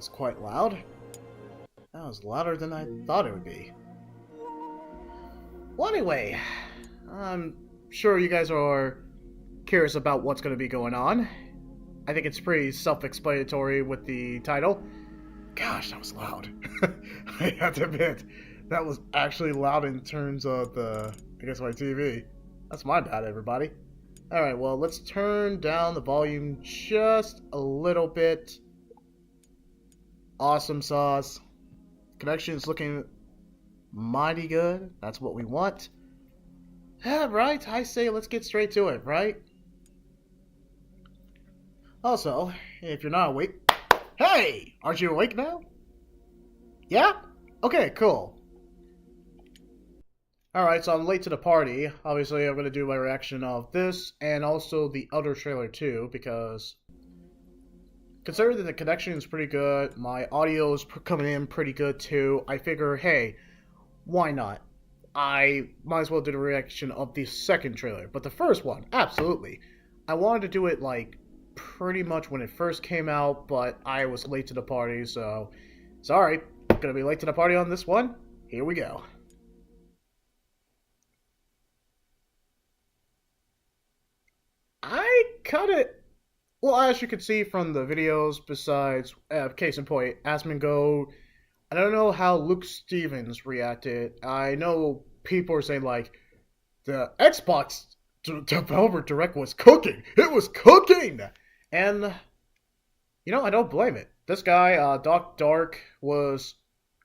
was quite loud. That was louder than I thought it would be. Well, anyway, I'm sure you guys are curious about what's going to be going on. I think it's pretty self-explanatory with the title. Gosh, that was loud. I have to admit, that was actually loud in terms of my TV. That's my bad, everybody. Alright, well, let's turn down the volume just a little bit. Awesome sauce. Connection is looking mighty good. That's what we want. Yeah, right? I say let's get straight to it, right? Also, if you're not awake... Hey! Aren't you awake now? Yeah? Okay, cool. Alright, so I'm late to the party. Obviously, I'm going to do my reaction of this and also the other trailer too, because considering that the connection is pretty good, my audio is coming in pretty good too, I figure, hey, why not? I might as well do the reaction of the second trailer, but the first one, absolutely. I wanted to do it like pretty much when it first came out, but I was late to the party, so sorry. Gonna be late to the party on this one. Here we go. I cut it. Well, as you can see from the videos, besides, case in point, Asmongold, I don't know how Luke Stevens reacted. I know people are saying, like, the Xbox Developer Direct was cooking. It was cooking! And, I don't blame it. This guy, Doc Dark, was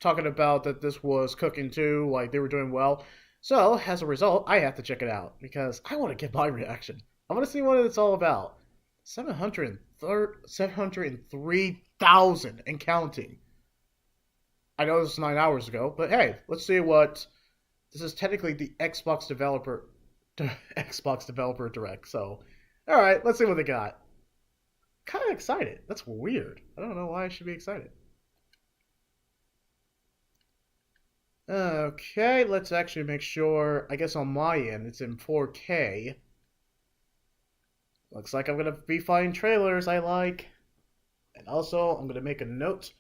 talking about that this was cooking too, like they were doing well. So, as a result, I have to check it out, because I want to get my reaction. I want to see what it's all about. 703,000 and counting. I know this is 9 hours ago, but hey, let's see what... This is technically the Xbox Developer Direct, so... Alright, let's see what they got. Kind of excited. That's weird. I don't know why I should be excited. Okay, let's actually make sure... I guess on my end, it's in 4K. Looks like I'm going to be finding trailers I like. And also, I'm going to make a note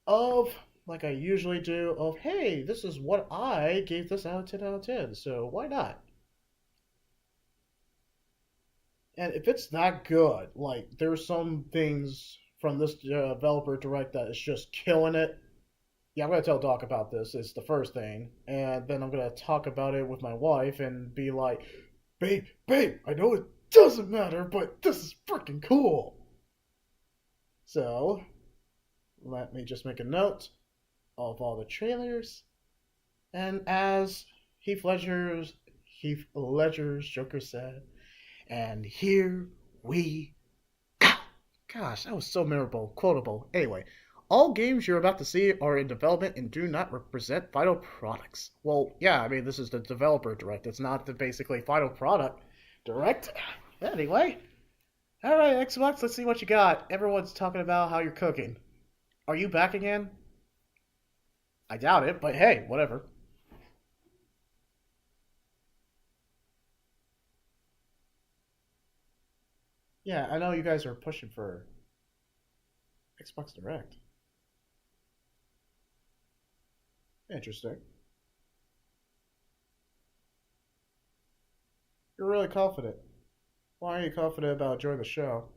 of, like I usually do, of, hey, this is what I gave this out of 10 out of 10, so why not? And if it's that good, like, there's some things from this developer direct that is just killing it. Yeah, I'm going to tell Doc about this, it's the first thing. And then I'm going to talk about it with my wife and be like, babe, I know it doesn't matter, but this is freaking cool. So, let me just make a note of all the trailers. And as Heath Ledger's Joker said, and here we go. Gosh, that was so memorable, quotable. Anyway, all games you're about to see are in development and do not represent final products. Well, yeah, I mean, this is the developer direct. It's not the basically final product direct. Anyway, alright, Xbox, let's see what you got. Everyone's talking about how you're cooking. Are you back again? I doubt it, but hey, whatever. Yeah, I know you guys are pushing for Xbox Direct. Interesting. You're really confident. Why are you confident about joining the show?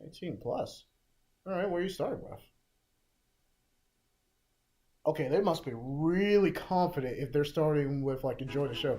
18 plus. Alright, where are you starting with? Okay, they must be really confident if they're starting with, like, enjoy the show.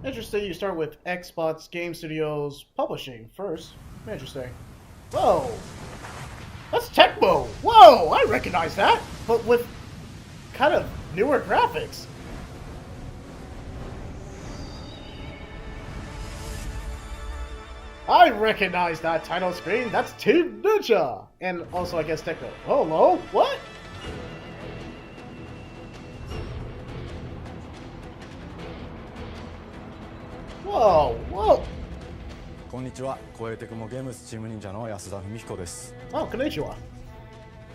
Interesting, you start with Xbox Game Studios Publishing first. Interesting. Whoa! That's Tecmo! Whoa! I recognize that! But with kind of newer graphics. I recognize that title screen! That's Team Ninja! And also, I guess, Tecmo. Oh, hello? What? Whoa, whoa! こんにちは、コエテクモゲームズチーム忍者の安田文彦です。Oh, konnichiwa.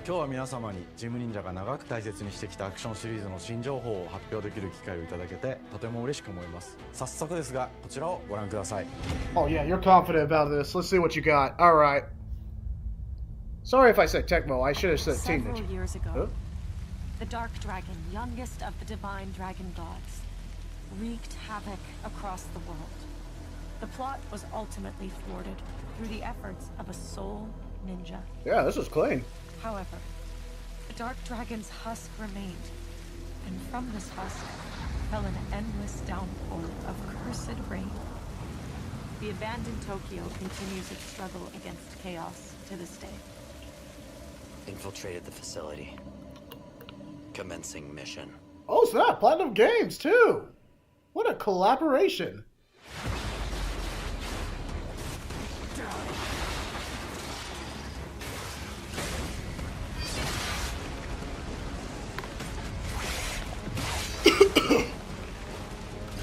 今日は皆様にチーム忍者が長く大切にしてきたアクションシリーズの新情報を発表できる機会をいただけてとても嬉しく思います。早速ですが、こちらをご覧ください。Oh yeah, you're confident about this. Let's see what you got. All right. Sorry if I said Tecmo. I should have said Team Ninja. Several years ago, Huh? the Dark Dragon, youngest of the divine dragon gods, wreaked havoc across the world. The plot was ultimately thwarted through the efforts of a sole ninja. Yeah, this is clean. However, the Dark Dragon's husk remained, and from this husk fell an endless downpour of cursed rain. The abandoned Tokyo continues its struggle against chaos to this day. Infiltrated the facility. Commencing mission. Oh snap! Platinum Games too. What a collaboration.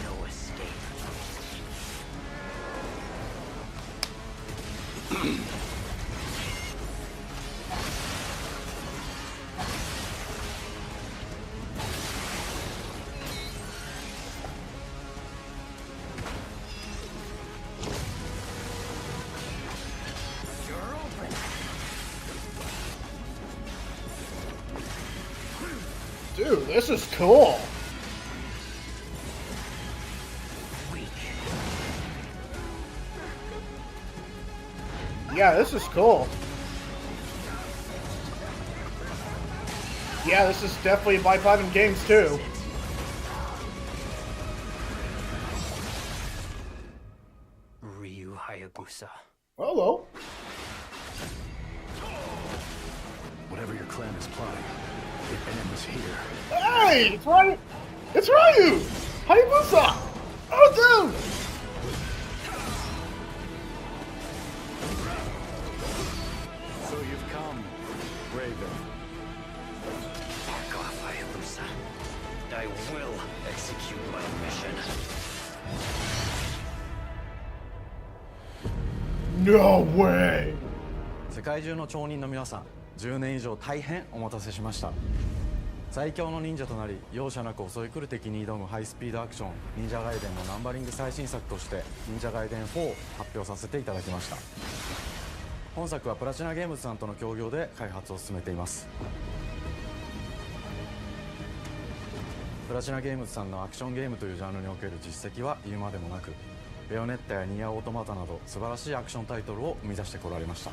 No escape. Dude, this is cool. Yeah, this is cool. Yeah, this is definitely by Platinum Games too. Ryu Hayabusa. Hello. Whatever your clan is plotting, it ends here. Hey, it's Ryu. It's Ryu. Hayabusa. Oh, dude. So you've come, Raven. Back off, Hayabusa. I will execute my mission. No way. 世界中の町人の皆さん、10年以上大変お待たせしました。最強の忍者となり容赦なく襲い来る敵に挑むハイスピードアクション忍者ガイデンのナンバリング最新作として忍者ガイデン4を発表させていただきました。本作はプラチナゲームズさんとの協業で開発を進めています。プラチナゲームズさんのアクションゲームというジャンルにおける実績は言うまでもなく、ベヨネッタやニアオートマタなど素晴らしいアクションタイトルを生み出してこられました。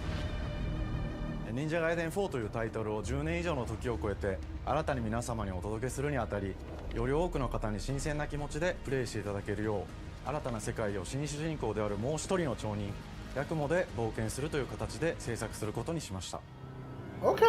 忍者ガイデン4というタイトルを10年以上の時を超えて新たに皆様にお届けするにあたり、より多くの方に新鮮な気持ちでプレイしていただけるよう、新たな世界を新主人公であるもう一人の町人ヤクモで冒険するという形で制作することにしました。 Okay.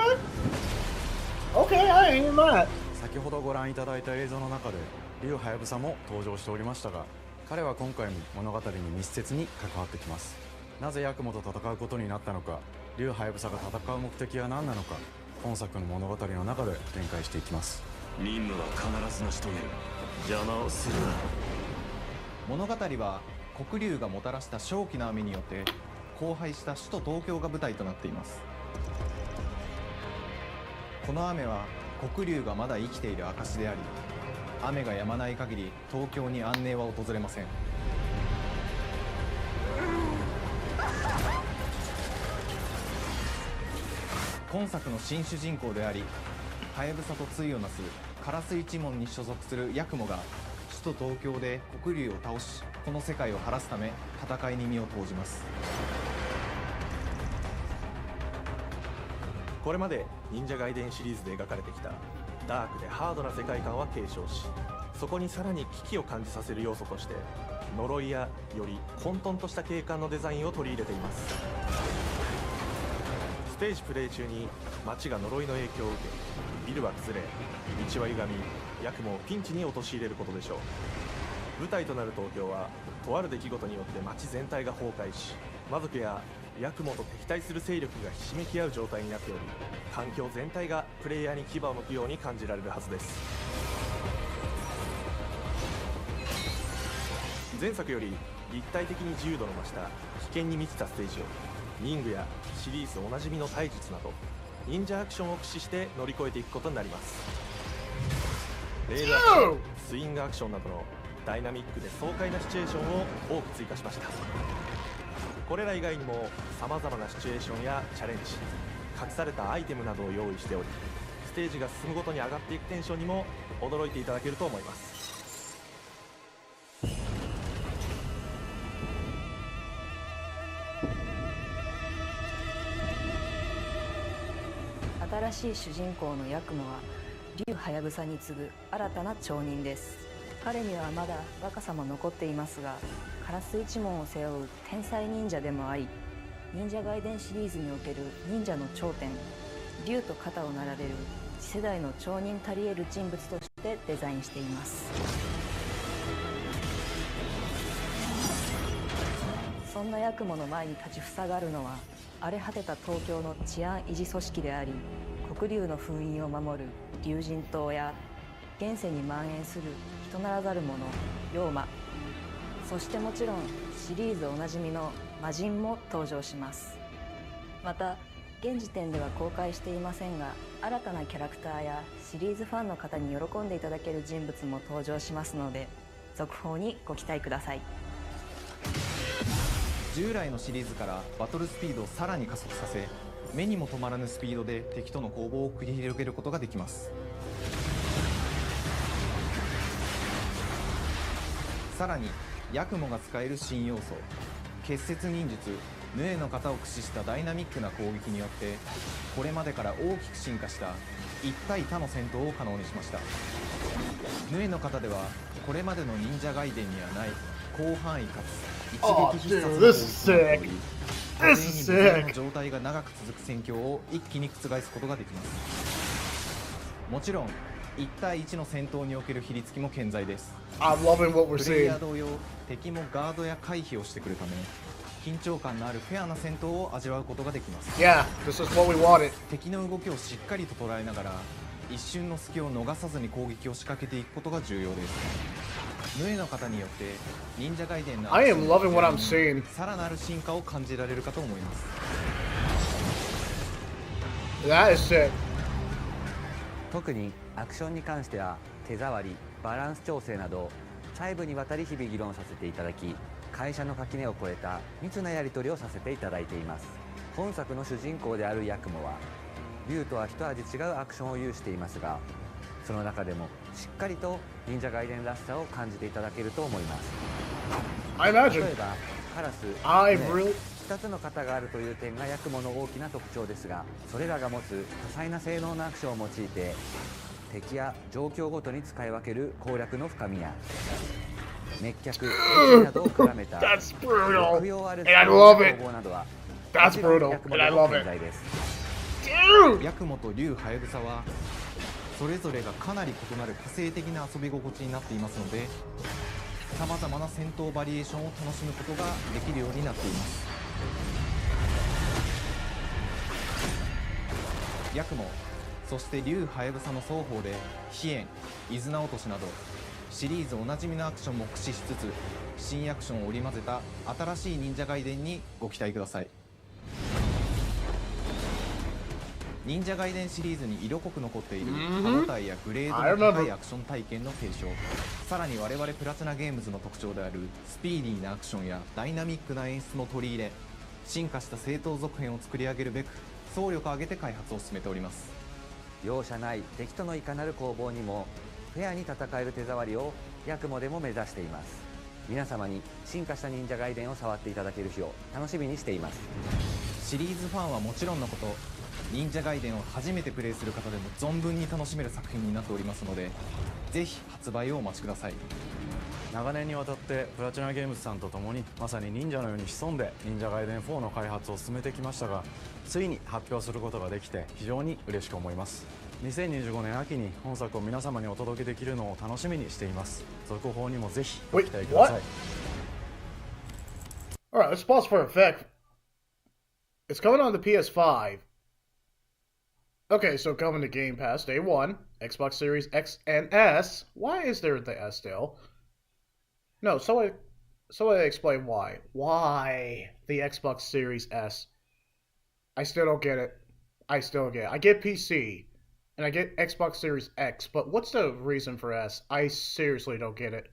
Okay, I ain't mad. 先ほどご覧いただいた映像の中で竜ハヤブサも登場しておりましたが、彼は今回も物語に密接に関わってきます。なぜヤクモと戦うことになったのか、竜ハヤブサが戦う目的は何なのか、本作の物語の中で展開していきます。任務は必ず成し遂げる。邪魔をするな。物語は黒龍がもたらした正気な雨によって荒廃した首都東京が舞台となっています。この雨は黒龍がまだ生きている証であり、雨が止まない限り東京に安寧は訪れません。今作の新主人公であり、ハヤブサと対をなすカラス一門に所属するヤクモが首都東京で黒龍を倒し、この世界を晴らすため戦いに身を投じます。これまで忍者ガイデンシリーズで描かれてきたダークでハードな世界観は継承し、そこにさらに危機を感じさせる要素として呪いやより混沌とした景観のデザインを取り入れています。ステージプレイ中に街が呪いの影響を受け、ビルは崩れ、道は歪み、ヤクモをピンチに陥れることでしょう。舞台となる東京はとある出来事によって街全体が崩壊し、魔族やヤクモと敵対する勢力がひしめき合う状態になっており、環境全体がプレイヤーに牙を向くように感じられるはずです。前作より立体的に自由度の増した危険に満ちたステージを、リングやシリーズおなじみの体術など忍者アクションを駆使して乗り越えていくことになります。レールアクション、スイングアクションなどのダイナミックで爽快なシチュエーションを多く追加しました。これら以外にも様々なシチュエーションやチャレンジ、隠されたアイテムなどを用意しており、ステージが進むごとに上がっていくテンションにも驚いていただけると思います。新しい主人公のヤクモは竜ハヤブサに次ぐ新たな町人です。彼にはまだ若さも残っていますが、カラス一門を背負う天才忍者でもあり、忍者外伝シリーズにおける忍者の頂点、竜と肩を並べる次世代の町人たり得る人物としてデザインしています。そんなヤクモの前に立ちふさがるのは、荒れ果てた東京の治安維持組織であり、黒竜の封印を守る竜神島や、現世に蔓延する人ならざる者妖魔、そしてもちろんシリーズおなじみの魔人も登場します。また現時点では公開していませんが、新たなキャラクターやシリーズファンの方に喜んでいただける人物も登場しますので、続報にご期待ください。従来のシリーズからバトルスピードをさらに加速させ、目にも止まらぬスピードで敵との攻防を繰り広げることができます。さらにヤクモが使える新要素、結節忍術ヌエの型を駆使したダイナミックな攻撃によって、これまでから大きく進化した1対他の戦闘を可能にしました。ヌエの型ではこれまでの忍者外伝にはない広範囲かつ一撃必殺の攻撃となっており、多勢に無勢の状態が長く続く戦況を一気に覆すことができます。もちろん1対1の戦闘における比率付きも健在です。 I'm loving what we're プレイヤ seeing. ー同様、敵もガードや回避をしてくるため、緊張感のあるフェアな戦闘を味わうことができます。 Yeah, this is what we wanted. 敵の動きをしっかりと捉えながら、一瞬の隙を逃さずに攻撃を仕掛けていくことが重要です。ヌエの方によって忍者外伝の I am loving what I'm seeing. さらなる進化を感じられるかと思います。 That is sick. 特にアクションに関しては手触り、バランス調整など細部にわたり日々議論させていただき、会社の垣根を越えた密なやり取りをさせていただいています。本作の主人公であるヤクモは竜とは一味違うアクションを有していますが、その中でもしっかりと忍者外伝らしさを感じていただけると思います。 I 例 imagine. えばカラス、 I ね really. 2つの型があるという点がヤクモの大きな特徴ですが、それらが持つ多彩な性能のアクションを用いて敵や状況ごとに使い分ける攻略の深みや熱脚、エッジなどを絡めた That's brutal. 抑揚ある And I love 攻 it. 防などは That's もちろん brutal. ヤクモ And I でも love 健 it. 在です。 Dude. ヤクモと竜ハヤブサはそれぞれがかなり異なる個性的な遊び心地になっていますので、さまざまな戦闘バリエーションを楽しむことができるようになっています。ヤクモ、そして竜ハヤブサの双方で飛燕、伊豆名落としなどシリーズおなじみのアクションも駆使しつつ、新アクションを織り交ぜた新しい忍者外伝にご期待ください。忍者外伝シリーズに色濃く残っている歯応えやグレードの高いアクション体験の継承、さらに我々プラチナゲームズの特徴であるスピーディーなアクションやダイナミックな演出も取り入れ、進化した正当続編を作り上げるべく総力を挙げて開発を進めております。容赦ない敵とのいかなる攻防にもフェアに戦える手触りをヤクモでも目指しています。皆様に進化した忍者外伝を触っていただける日を楽しみにしています。シリーズファンはもちろんのこと、忍者外伝を初めてプレイする方でも存分に楽しめる作品になっておりますので、ぜひ発売をお待ちください。長年にわたってプラチナゲームズさんと共にまさに忍者のように潜んで忍者ガイデン4の開発を進めてきましたが、ついに発表することができて非常に嬉しく思います。2025年秋に本作を皆様にお届けできるのを楽しみにしています。続報にもぜひご期待ください。 Alright, let's pause for effect. It's coming on the PS5. Okay, so coming to Game Pass Day 1, Xbox Series X and S. Why is there the S still? No, someone explain why. Why the Xbox Series S? I still don't get it. I get PC, and I get Xbox Series X, but what's the reason for S? I seriously don't get it.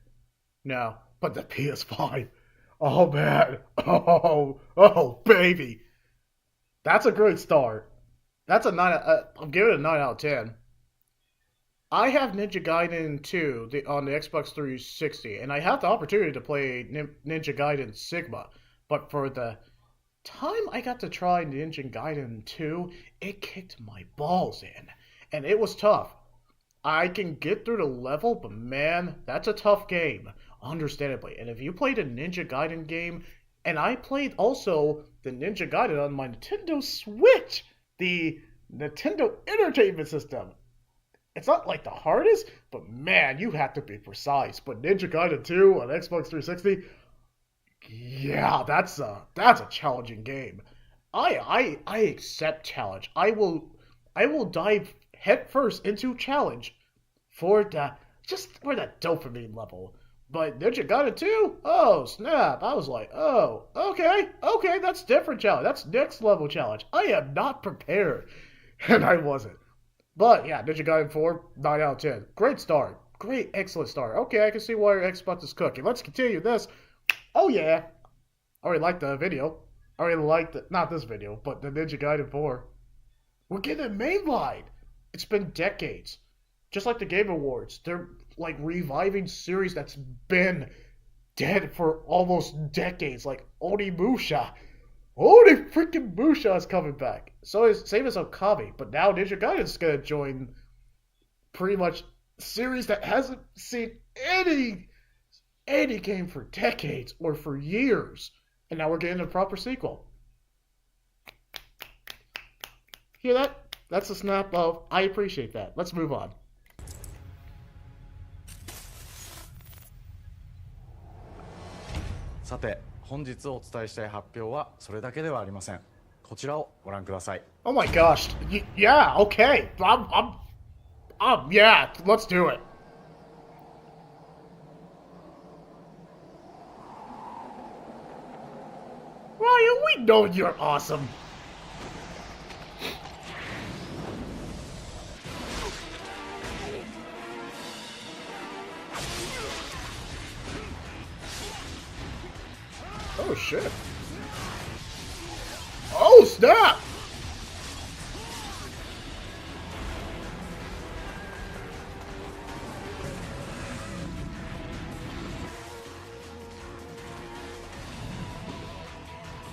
No, but the PS5. Oh, man. Oh, baby. That's a great start. That's a 9. I'm giving it a 9 out of 10. I have Ninja Gaiden 2 on the Xbox 360, and I have the opportunity to play Ninja Gaiden Sigma. But for the time I got to try Ninja Gaiden 2, it kicked my balls in. And it was tough. I can get through the level, but man, that's a tough game. Understandably. And if you played a Ninja Gaiden game, and I played also the Ninja Gaiden on my Nintendo Switch, the Nintendo Entertainment System. It's not like the hardest, but man, you have to be precise. But Ninja Gaiden 2 on Xbox 360, yeah, that's a challenging game. I accept challenge. I will dive headfirst into challenge for the dopamine level. But Ninja Gaiden 2? Oh, snap. I was like, oh, okay, that's different challenge. That's next level challenge. I am not prepared. And I wasn't. But yeah, Ninja Gaiden 4, 9 out of 10. Great start. Great, excellent start. Okay, I can see why your Xbox is cooking. Let's continue this. Oh yeah. I already liked the video. I already liked it. Not this video, but the Ninja Gaiden 4. We're getting it mainlined. It's been decades. Just like the Game Awards. They're like reviving series that's been dead for almost decades, like Onimusha. Oni freaking Musha is coming back. So is same as Okami, but now Ninja Gaiden's gonna join pretty much series that hasn't seen any game for decades or for years, and now we're getting a proper sequel. Hear that? That's a snap of I appreciate that. Let's move on. さて、本日お伝えしたい発表はそれだけではありません。こちらをご覧ください。Oh my gosh. Yeah, okay. Yeah, let's do it. Ryan, we know you're awesome. Oh shit. Oh snap!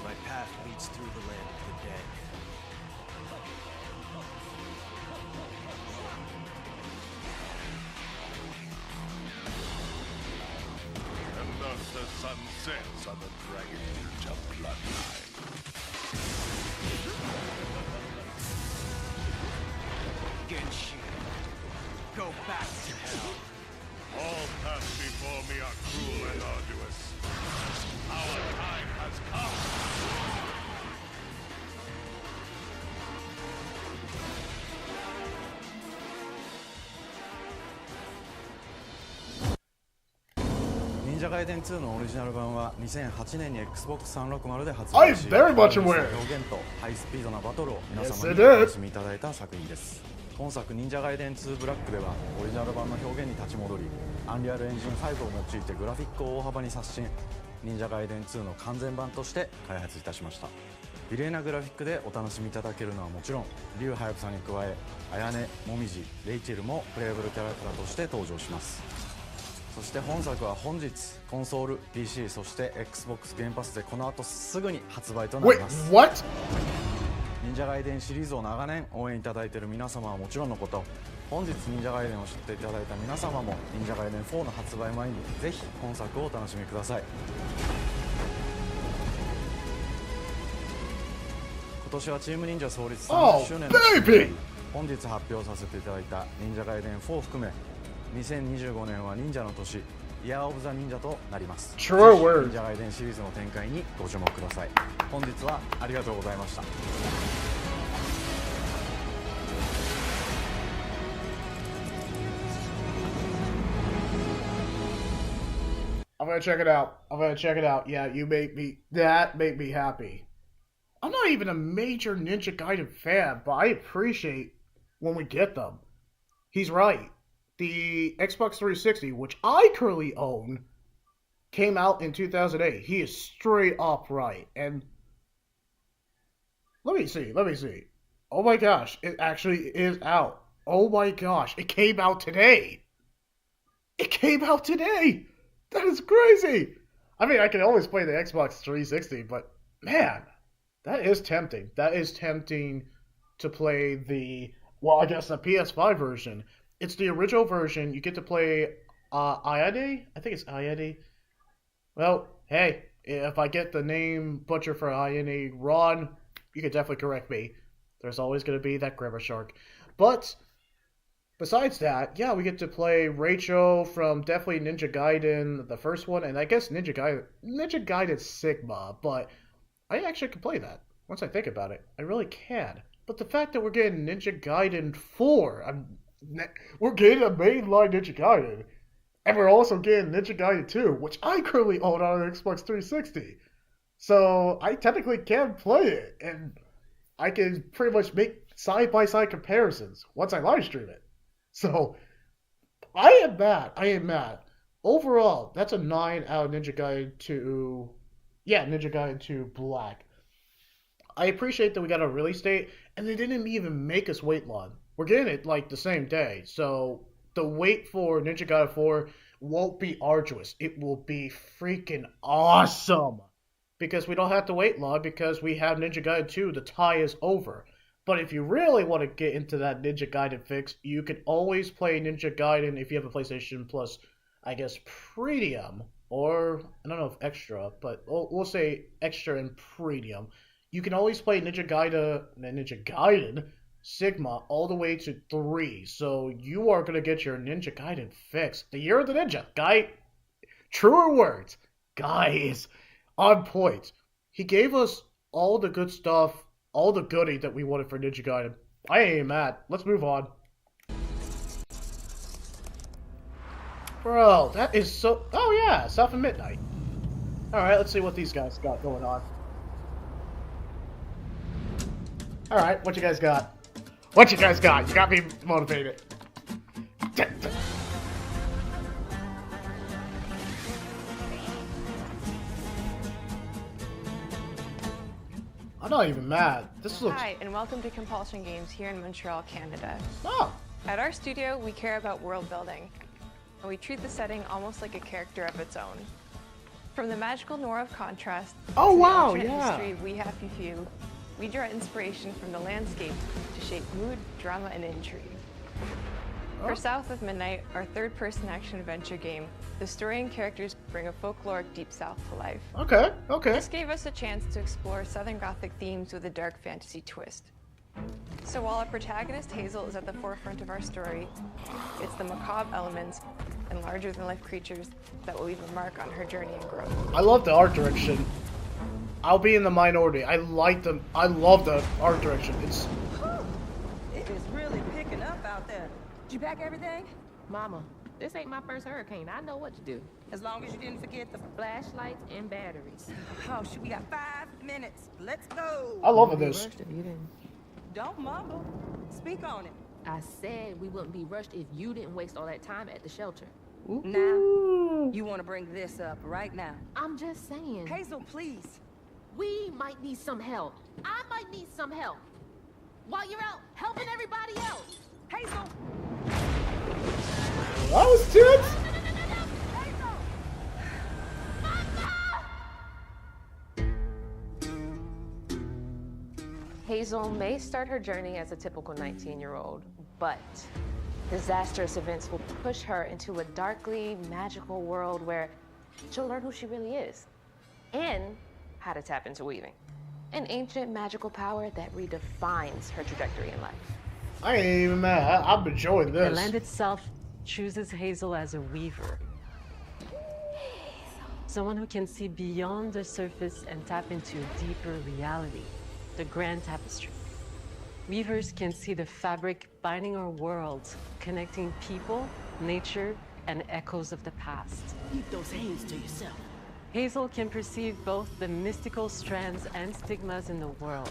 My path leads through the land of the dead. And thus the sun sets on the Dragon Ninja bloodline. Genshin, go back to hell. All paths before me are cruel and arduous. Our time has come. Ninja Gaiden 2のオリジナル版は2008年に Xbox 360で発売し、I'm very much 表 aware. 現とハイスピードなバトルを皆様 Yes, に it お is. 楽しみいただいた作品です。本作忍者ガイデン2ブラックではオリジナル版の表現に立ち戻り、アンリアルエンジン5を用いてグラフィックを大幅に刷新、忍者ガイデン2の完全版として開発いたしました。美麗なグラフィックでお楽しみいただけるのはもちろん、竜ハヤブサに加え、綾音、もみじ、レイチェルもプレイブルキャラクターとして登場します。そして本作は本日コンソール、PC、そして Xbox ゲームパスでこの後すぐに発売となり Wait, ます。 what? 忍者ガイデンシリーズを長年応援いただいている皆様はもちろんのこと、本日忍者ガイデンを知っていただいた皆様も忍者ガイデン4の発売前にぜひ本作をお楽しみください。今年はチーム忍者創立30周年の節目に本日発表させていただいた忍者ガイデン4を含め2025年は忍者の年イヤーオブザ忍者となります。True words. 忍者ガイデンシリーズの展開にご注目ください。本日はありがとうございました。I'm gonna check it out. I'm gonna check it out. Yeah, that made me happy. I'm not even a major Ninja Gaiden fan, but I appreciate when we get them. He's right. The Xbox 360, which I currently own, came out in 2008. He is straight up right. And let me see. Oh my gosh, it actually is out. Oh my gosh, it came out today. That is crazy. I mean, I can always play the Xbox 360, but man, that is tempting. That is tempting to play the PS5 version. It's the original version. You get to play Ayade? I think it's Ayade. Well, hey, if I get the name butcher for Ayade wrong, you can definitely correct me. There's always going to be that grammar shark. But besides that, yeah, we get to play Rachel from definitely Ninja Gaiden, the first one, and I guess Ninja Gaiden Sigma, but I actually can play that. Once I think about it, I really can. But the fact that we're getting Ninja Gaiden 4, we're getting a mainline Ninja Gaiden, and we're also getting Ninja Gaiden 2, which I currently own on an Xbox 360. So I technically can play it, and I can pretty much make side-by-side comparisons once I live stream it. So I am mad. Overall, that's a 9 out of Ninja Gaiden 2. Yeah, Ninja Gaiden 2 Black. I appreciate that we got a release date, and they didn't even make us wait long. We're getting it like the same day, so the wait for Ninja Gaiden 4 won't be arduous. It will be freaking awesome. Because we don't have to wait long, because we have Ninja Gaiden 2, the tie is over. But if you really want to get into that Ninja Gaiden fix, you can always play Ninja Gaiden if you have a PlayStation Plus, I guess, Premium, or, I don't know if Extra, but we'll say Extra and Premium. You can always play Ninja Gaiden Sigma all the way to 3, so you are going to get your Ninja Gaiden fix. The Year of the Ninja, truer words, guy is on point. He gave us all the good stuff, all the goodie that we wanted for Ninja Gaiden. I ain't mad. Let's move on. Bro, that is so... Oh yeah, South of Midnight. Alright, let's see what these guys got going on. Alright, what you guys got? You got me motivated. I'm not even mad. This looks... Hi, and welcome to Compulsion Games here in Montreal, Canada. Oh! At our studio, we care about world building, and we treat the setting almost like a character of its own. From the magical noir of contrast to the alternate history we have few, we draw inspiration from the landscape to shape mood, drama, and intrigue. For South of Midnight, our third-person action-adventure game, the story and characters bring a folkloric Deep South to life. Okay. This gave us a chance to explore Southern Gothic themes with a dark fantasy twist. So while our protagonist Hazel is at the forefront of our story, it's the macabre elements and larger-than-life creatures that will leave a mark on her journey and growth. I love the art direction. I'll be in the minority. I love the art direction. It is really picking up out there. Did you pack everything? Mama, this ain't my first hurricane. I know what to do. As long as you didn't forget the flashlights and batteries. Oh, shoot, we got 5 minutes. Let's go. I love this. Don't mumble. Speak on it. I said we wouldn't be rushed if you didn't waste all that time at the shelter. Now, you want to bring this up right now. I'm just saying. Hazel, please. We might need some help. I might need some help. While you're out helping everybody else. Hazel! That was tense! Hazel may start her journey as a typical 19-year-old, but Disastrous events will push her into a darkly magical world where she'll learn who she really is and how to tap into weaving. An ancient magical power that redefines her trajectory in life. I ain't even mad. I'm enjoying this. The land itself chooses Hazel as a weaver. Someone who can see beyond the surface and tap into a deeper reality, the grand tapestry. Weavers can see the fabric binding our worlds, connecting people, nature, and echoes of the past. Keep those hands to yourself. Hazel can perceive both the mystical strands and stigmas in the world.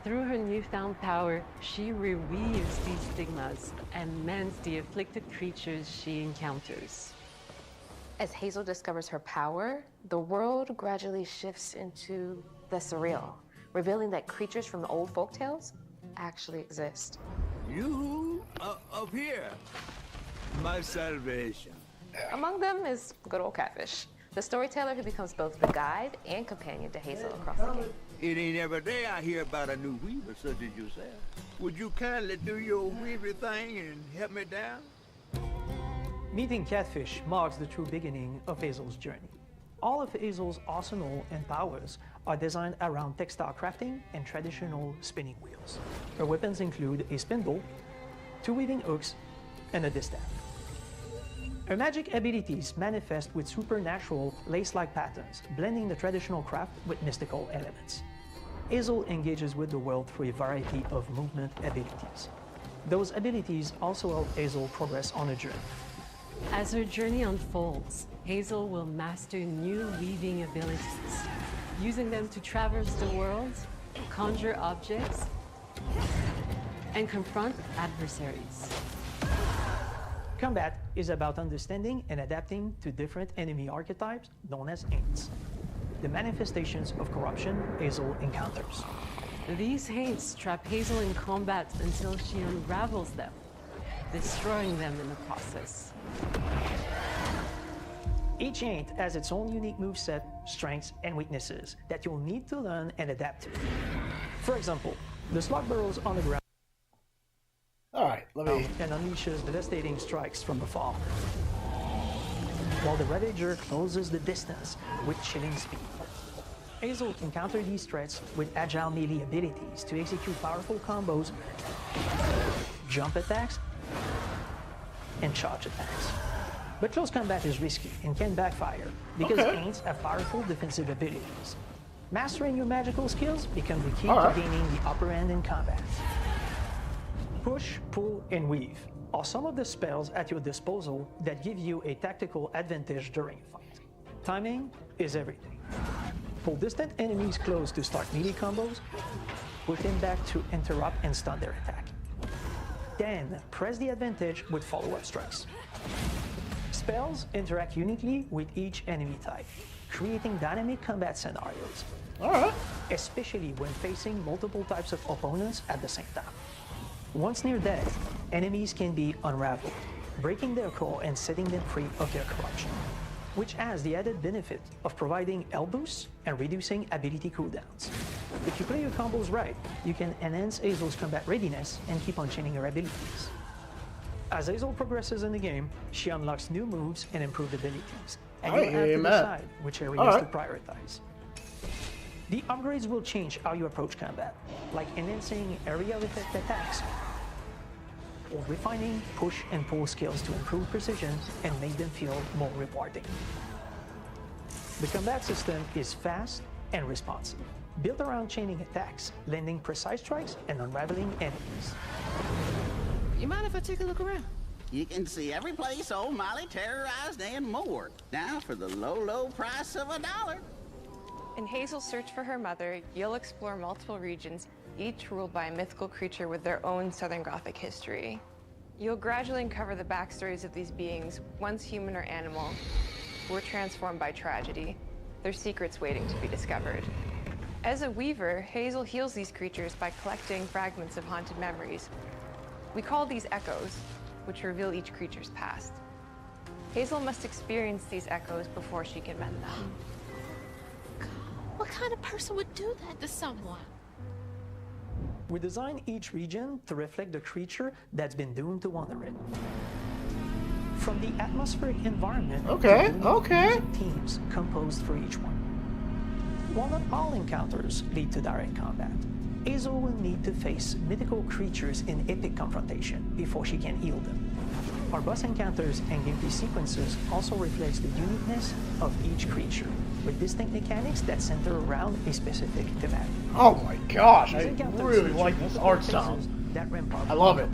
Through her newfound power, she reweaves these stigmas and mends the afflicted creatures she encounters. As Hazel discovers her power, the world gradually shifts into the surreal, revealing that creatures from the old folktales actually exist. You up here, my salvation. Among them is good old Catfish, the storyteller who becomes both the guide and companion to Hazel across the game. It ain't every day I hear about a new weaver such as yourself. Would you kindly do your weaver thing and help me down? Meeting Catfish marks the true beginning of Hazel's journey. All of Hazel's arsenal and powers are designed around textile crafting and traditional spinning wheels. Her weapons include a spindle, 2 weaving hooks, and a distaff. Her magic abilities manifest with supernatural lace-like patterns, blending the traditional craft with mystical elements. Hazel engages with the world through a variety of movement abilities. Those abilities also help Hazel progress on a journey. As her journey unfolds, Hazel will master new weaving abilities, using them to traverse the world, conjure objects, and confront adversaries. Combat is about understanding and adapting to different enemy archetypes known as Haints, the manifestations of corruption Hazel encounters. These Haints trap Hazel in combat until she unravels them, destroying them in the process. Each Haint has its own unique moveset, strengths, and weaknesses that you'll need to learn and adapt to. For example, the slug burrows on the ground and unleashes devastating strikes from afar, while the Ravager closes the distance with chilling speed. Hazel can counter these threats with agile melee abilities to execute powerful combos, jump attacks, and charge attacks. But close combat is risky and can backfire because Haints have powerful defensive abilities. Mastering your magical skills becomes the key to gaining the upper hand in combat. Push, pull, and weave are some of the spells at your disposal that give you a tactical advantage during a fight. Timing is everything. Pull distant enemies close to start melee combos, push them back to interrupt and stun their attack. Then press the advantage with follow-up strikes. Spells interact uniquely with each enemy type, creating dynamic combat scenarios. Especially when facing multiple types of opponents at the same time. Once near death, enemies can be unraveled, breaking their core and setting them free of their corruption, which has the added benefit of providing health boosts and reducing ability cooldowns. If you play your combos right, you can enhance Hazel's combat readiness and keep on chaining her abilities. As Hazel progresses in the game, she unlocks new moves and improved abilities, and you'll have to decide which areas to prioritize. The upgrades will change how you approach combat, like enhancing area effect attacks, or refining push and pull skills to improve precision and make them feel more rewarding. The combat system is fast and responsive, built around chaining attacks, landing precise strikes, and unraveling enemies. You mind if I take a look around? You can see every place old Molly terrorized and more, now for the low, low price of $1. In Hazel's search for her mother, you'll explore multiple regions, each ruled by a mythical creature with their own Southern Gothic history. You'll gradually uncover the backstories of these beings, once human or animal, who were transformed by tragedy, their secrets waiting to be discovered. As a weaver, Hazel heals these creatures by collecting fragments of haunted memories. We call these echoes, which reveal each creature's past. Hazel must experience these echoes before she can mend them. What kind of person would do that to someone? We design each region to reflect the creature that's been doomed to wander it. From the atmospheric environment to teams composed for each one. While not all encounters lead to direct combat, Eizo will need to face mythical creatures in epic confrontation before she can heal them. Our boss encounters and gameplay sequences also reflects the uniqueness of each creature, with distinct mechanics that center around a specific thematic. Oh my gosh, I really like this art style. I love it.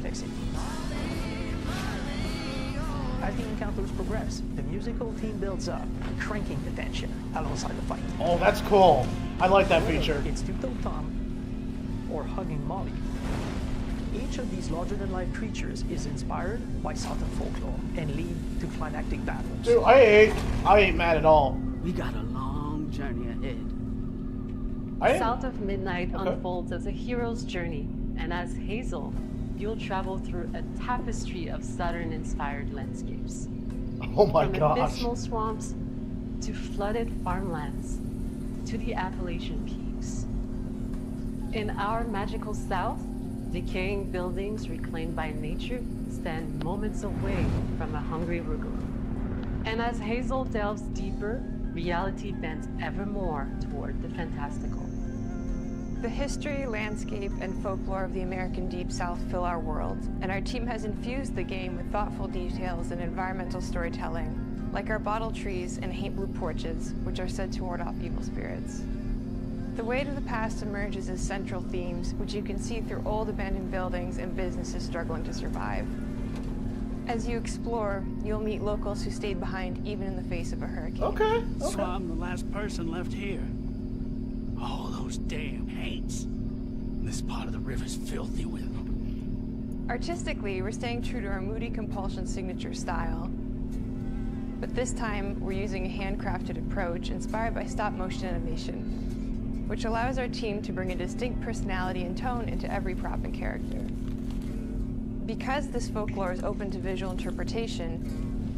As the encounters progress, the musical theme builds up, cranking the tension alongside the fight. Oh, that's cool. I like that feature. It's Two-Toed Tom or Hugging Molly. Each of these larger-than-life creatures is inspired by Southern folklore and lead to climactic battles. Dude, I ain't mad at all. We got a long journey ahead. South of Midnight unfolds as a hero's journey, and as Hazel, you'll travel through a tapestry of Saturn-inspired landscapes. Oh my gosh. From abysmal swamps to flooded farmlands to the Appalachian peaks. In our magical South, decaying buildings reclaimed by nature stand moments away from a hungry Rugal. And as Hazel delves deeper, reality bends ever more toward the fantastical. The history, landscape, and folklore of the American Deep South fill our world, and our team has infused the game with thoughtful details and environmental storytelling, like our bottle trees and haint blue porches, which are said to ward off evil spirits. The weight of the past emerges as central themes, which you can see through old abandoned buildings and businesses struggling to survive. As you explore, you'll meet locals who stayed behind even in the face of a hurricane. Okay. So I'm the last person left here. All those damn haints. This part of the river's filthy with them. Artistically, we're staying true to our Moody Compulsion signature style. But this time, we're using a handcrafted approach inspired by stop-motion animation, which allows our team to bring a distinct personality and tone into every prop and character. Because this folklore is open to visual interpretation,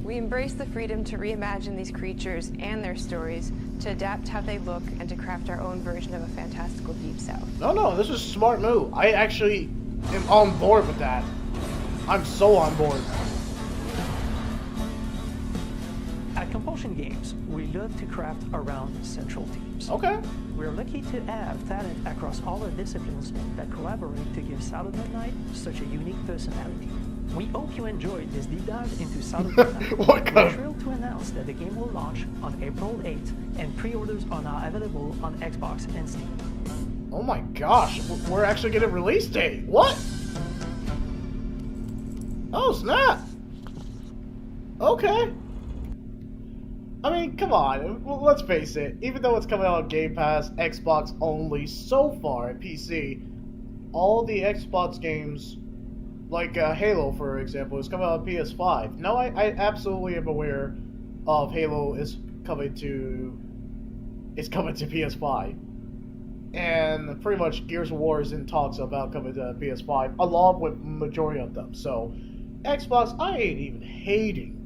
we embrace the freedom to reimagine these creatures and their stories, to adapt how they look, and to craft our own version of a fantastical Deep South. No, this is a smart move. I actually am on board with that. I'm so on board. At Compulsion Games, we love to craft around central themes. Okay. We're lucky to have talent across all our disciplines that collaborate to give South of Midnight such a unique personality. We hope you enjoyed this deep dive into South of Midnight. We're thrilled to announce that the game will launch on April 8th, and pre-orders are now available on Xbox and Steam. Oh my gosh, we're actually getting a release date. What? Oh snap. Okay. I mean, come on, let's face it, even though it's coming out on Game Pass, Xbox only so far at PC, all the Xbox games, like Halo, for example, is coming out on PS5. Now, I absolutely am aware of Halo is coming to PS5. And pretty much Gears of War is in talks about coming to PS5, along with majority of them. So, Xbox, I ain't even hating.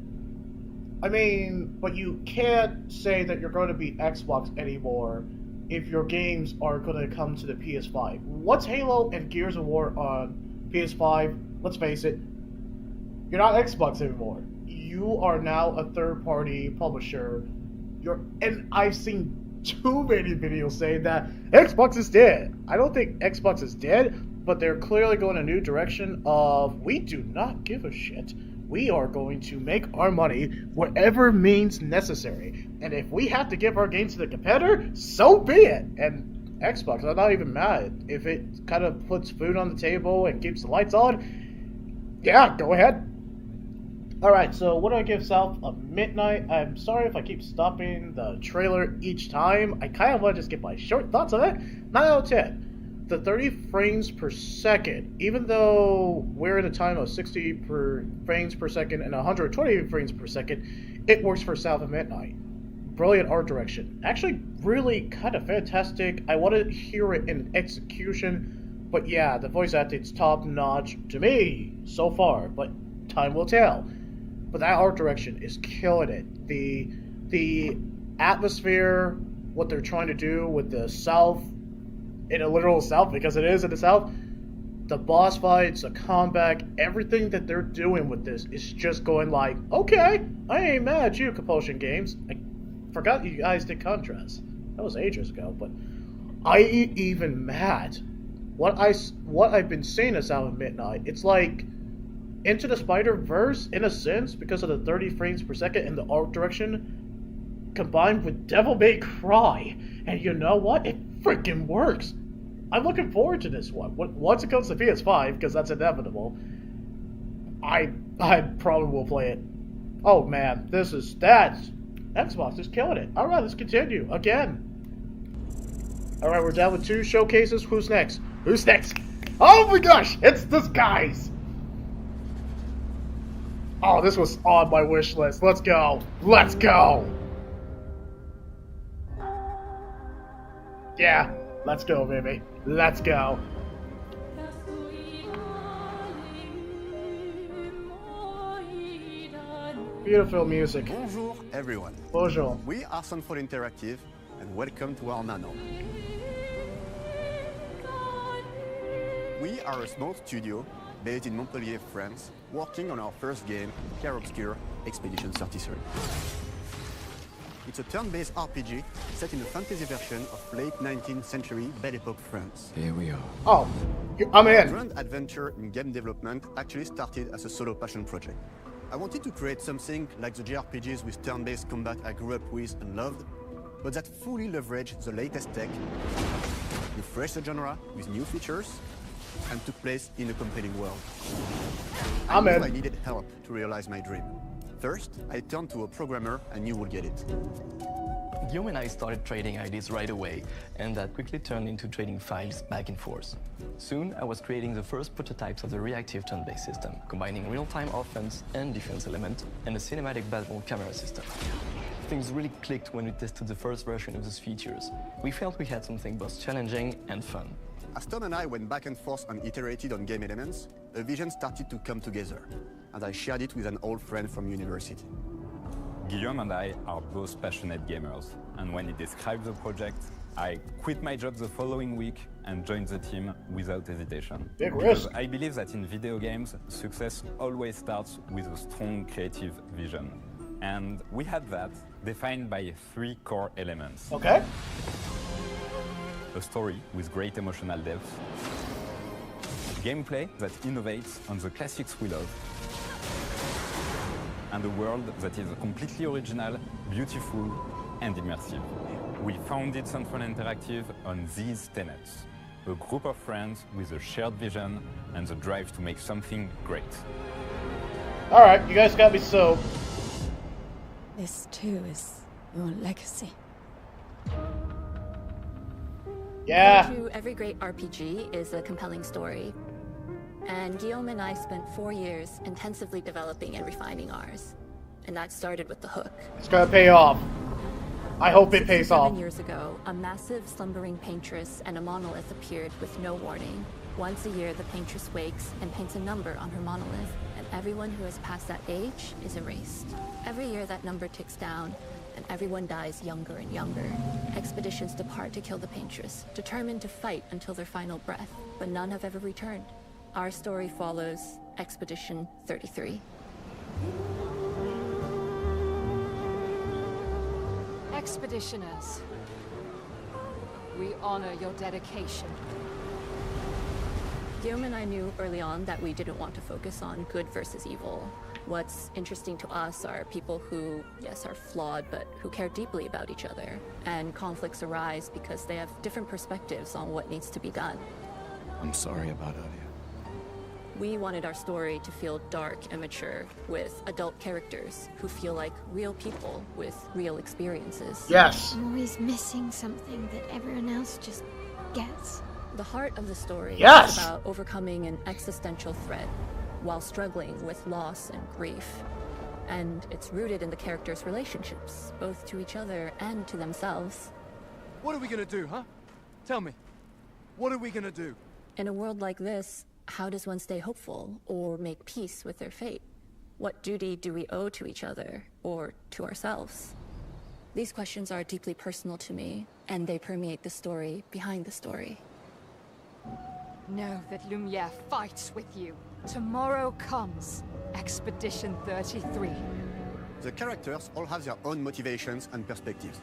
I mean, but you can't say that you're going to be Xbox anymore if your games are going to come to the PS5. What's Halo and Gears of War on PS5? Let's face it, you're not Xbox anymore. You are now a third-party publisher. And I've seen too many videos saying that Xbox is dead. I don't think Xbox is dead, but they're clearly going a new direction of, we do not give a shit. We are going to make our money whatever means necessary. And if we have to give our games to the competitor, so be it. And Xbox, I'm not even mad. If it kind of puts food on the table and keeps the lights on, yeah, go ahead. Alright, so what do I give South of Midnight? I'm sorry if I keep stopping the trailer each time. I kind of want to just get my short thoughts on it. 9 out of 10. The 30 frames per second, even though we're in a time of 60 frames per second and 120 frames per second, it works for South of Midnight. Brilliant art direction. Actually, really kind of fantastic. I want to hear it in execution, but yeah, the voice acting's top notch to me so far, but time will tell. But that art direction is killing it. The atmosphere, what they're trying to do with the South, in a literal South, because it is in the South, the boss fights, the combat, everything that they're doing with this is just going like, okay, I ain't mad at you, Compulsion Games. I forgot you guys did Contrast. That was ages ago, but I ain't even mad. What I've been seeing is out of Midnight. It's like Into the Spider-Verse in a sense because of the 30 frames per second and the art direction combined with Devil May Cry. And you know what? It freaking works. I'm looking forward to this one. Once it comes to PS5, because that's inevitable, I probably will play it. Oh man, Xbox is killing it. Alright, let's continue. Again. Alright, we're down with 2 showcases. Who's next? Who's next? Oh my gosh, it's this guys! Oh, this was on my wish list. Let's go. Let's go! Yeah, let's go, baby. Let's go. Beautiful music. Bonjour, everyone. Bonjour. We are Sunfall Interactive, and welcome to our Nano. We are a small studio based in Montpellier, France, working on our first game, Clair Obscur Expedition 33. It's a turn-based RPG set in a fantasy version of late 19th century Belle Epoque France. Here we are. Oh, I'm in. My grand adventure in game development actually started as a solo passion project. I wanted to create something like the JRPGs with turn-based combat I grew up with and loved, but that fully leveraged the latest tech, refreshed the genre with new features, and took place in a compelling world. I knew I needed help to realize my dream. First, I turned to a programmer I knew would get it. Guillaume and I started trading ideas right away, and that quickly turned into trading files back and forth. Soon, I was creating the first prototypes of the reactive turn-based system, combining real-time offense and defense element, and a cinematic battle camera system. Things really clicked when we tested the first version of those features. We felt we had something both challenging and fun. As Tom and I went back and forth and iterated on game elements, a vision started to come together, and I shared it with an old friend from university. Guillaume and I are both passionate gamers, and when he described the project, I quit my job the following week and joined the team without hesitation. Big because risk. I believe that in video games, success always starts with a strong creative vision. And we had that, defined by 3 core elements. Okay. A story with great emotional depth, gameplay that innovates on the classics we love, and a world that is completely original, beautiful, and immersive. We founded Sunfall Interactive on these tenets. A group of friends with a shared vision and the drive to make something great. Alright, you guys got me so. This too is your legacy. Yeah. True, every great RPG is a compelling story. And Guillaume and I spent 4 years intensively developing and refining ours. And that started with the hook. It's gonna pay off. I hope it pays off. 7 years ago, a massive slumbering paintress and a monolith appeared with no warning. Once a year, the paintress wakes and paints a number on her monolith, and everyone who has passed that age is erased. Every year, that number ticks down, and everyone dies younger and younger. Expeditions depart to kill the paintress, determined to fight until their final breath, but none have ever returned. Our story follows Expedition 33. Expeditioners, we honor your dedication. Guillaume and I knew early on that we didn't want to focus on good versus evil. What's interesting to us are people who, yes, are flawed, but who care deeply about each other. And conflicts arise because they have different perspectives on what needs to be done. I'm sorry about earlier. We wanted our story to feel dark and mature, with adult characters who feel like real people with real experiences. Yes. I'm always missing something that everyone else just gets. The heart of the story Yes! is about overcoming an existential threat while struggling with loss and grief. And it's rooted in the characters' relationships, both to each other and to themselves. What are we gonna do, huh? Tell me. What are we gonna do? In a world like this, how does one stay hopeful or make peace with their fate? What duty do we owe to each other or to ourselves? These questions are deeply personal to me, and they permeate the story behind the story. Know that Lumiere fights with you. Tomorrow comes Expedition 33. The characters all have their own motivations and perspectives.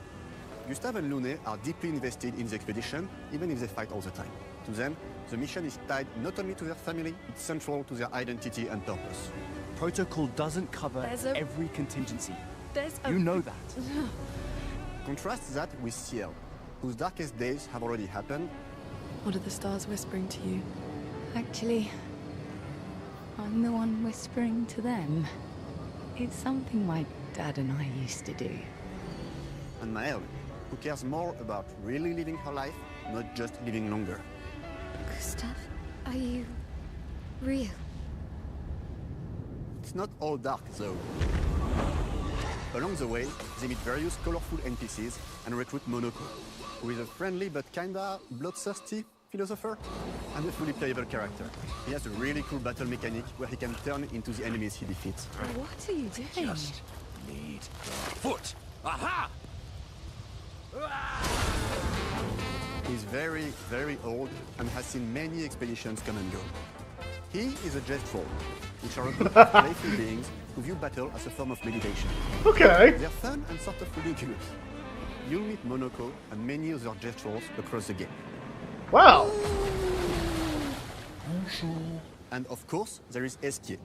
Gustave and Lune are deeply invested in the expedition, even if they fight all the time. To them, the mission is tied not only to their family, it's central to their identity and purpose. Protocol doesn't cover every contingency. You know that. Contrast that with Ciel, whose darkest days have already happened. What are the stars whispering to you? Actually, I'm the one whispering to them. It's something my dad and I used to do. And Maëlle, who cares more about really living her life, not just living longer. Gustave, are you real? It's not all dark, though. Along the way, they meet various colorful NPCs and recruit Monoko, who is a friendly but kinda bloodthirsty philosopher and a fully playable character. He has a really cool battle mechanic where he can turn into the enemies he defeats. What are you doing? Just need the foot. Aha! He's very, very old and has seen many expeditions come and go. He is a Jet Troll, which are a group of playful beings who view battle as a form of meditation. Okay. They're fun and sort of ridiculous. You'll meet Monoko and many other Jet Trolls across the game. Wow! And of course, there is Esquier,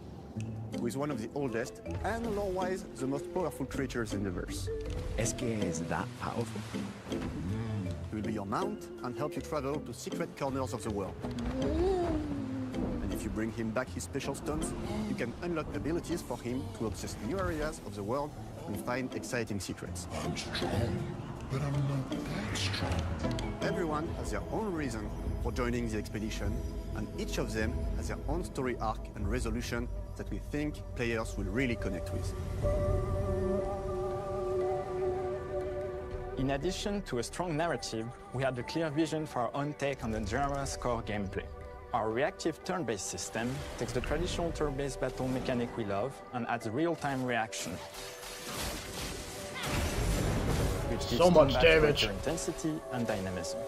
who is one of the oldest and lore-wise the most powerful creatures in the verse. Esquier is that powerful? He will be your mount and help you travel to secret corners of the world. And if you bring him back his special stones, you can unlock abilities for him to access new areas of the world and find exciting secrets. I'm strong, but I'm not that strong. Everyone has their own reason for joining the expedition, and each of them has their own story arc and resolution that we think players will really connect with. In addition to a strong narrative, we had a clear vision for our own take on the genre's core gameplay. Our reactive turn-based system takes the traditional turn-based battle mechanic we love and adds real-time reaction, which gives so much combat damage, greater intensity and dynamism.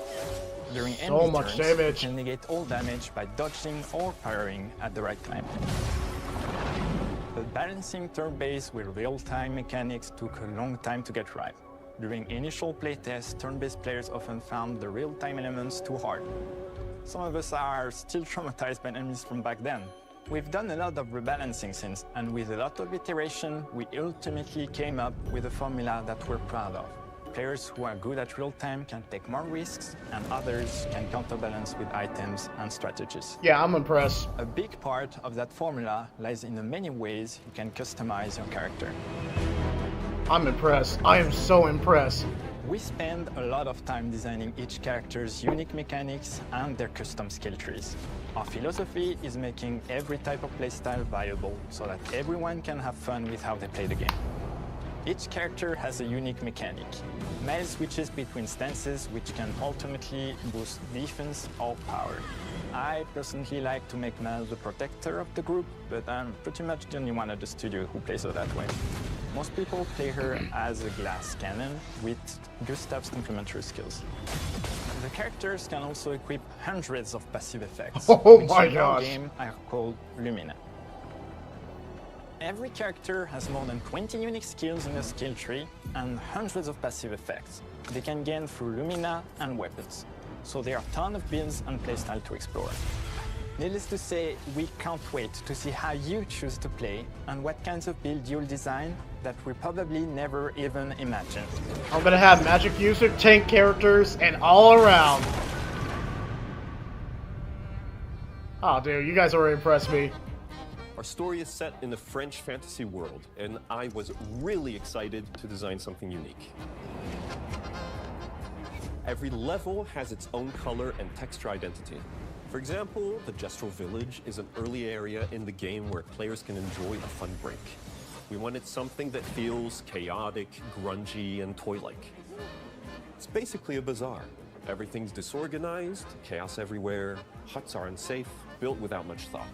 During so enemy much turns, damage. you can negate all damage by dodging or parrying at the right time. But balancing turn-based with real-time mechanics took a long time to get right. During initial playtests, turn-based players often found the real-time elements too hard. Some of us are still traumatized by enemies from back then. We've done a lot of rebalancing since, and with a lot of iteration, we ultimately came up with a formula that we're proud of. Players who are good at real-time can take more risks, and others can counterbalance with items and strategies. Yeah, I'm impressed. A big part of that formula lies in the many ways you can customize your character. I'm impressed. I am so impressed. We spend a lot of time designing each character's unique mechanics and their custom skill trees. Our philosophy is making every type of playstyle viable so that everyone can have fun with how they play the game. Each character has a unique mechanic. Maëlle switches between stances which can ultimately boost defense or power. I personally like to make Maëlle the protector of the group, but I'm pretty much the only one at the studio who plays her that way. Most people play her as a glass cannon with Gustave's complementary skills. The characters can also equip hundreds of passive effects, which in our game are called Lumina. Every character has more than 20 unique skills in the skill tree and hundreds of passive effects they can gain through Lumina and weapons. So there are a ton of builds and playstyle to explore. Needless to say, we can't wait to see how you choose to play and what kinds of build you'll design that we probably never even imagined. I'm gonna have magic user, tank characters, and all around. Oh, dude, you guys already impressed me. Our story is set in the French fantasy world, and I was really excited to design something unique. Every level has its own color and texture identity. For example, the Jestro Village is an early area in the game where players can enjoy a fun break. We wanted something that feels chaotic, grungy, and toy-like. It's basically a bazaar. Everything's disorganized, chaos everywhere, huts are unsafe, built without much thought.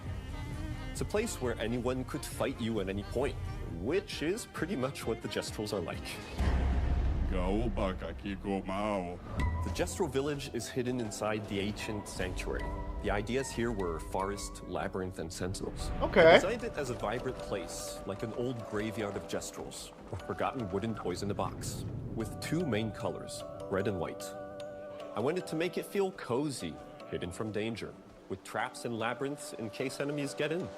It's a place where anyone could fight you at any point, which is pretty much what the Jestrals are like. Gaoba Kakiko Mao. The Jestral village is hidden inside the ancient sanctuary. The ideas here were forest, labyrinth, and sentinels. Okay. I designed it as a vibrant place, like an old graveyard of Jestrals, or forgotten wooden toys in a box, with two main colors, red and white. I wanted to make it feel cozy, hidden from danger, with traps and labyrinths in case enemies get in.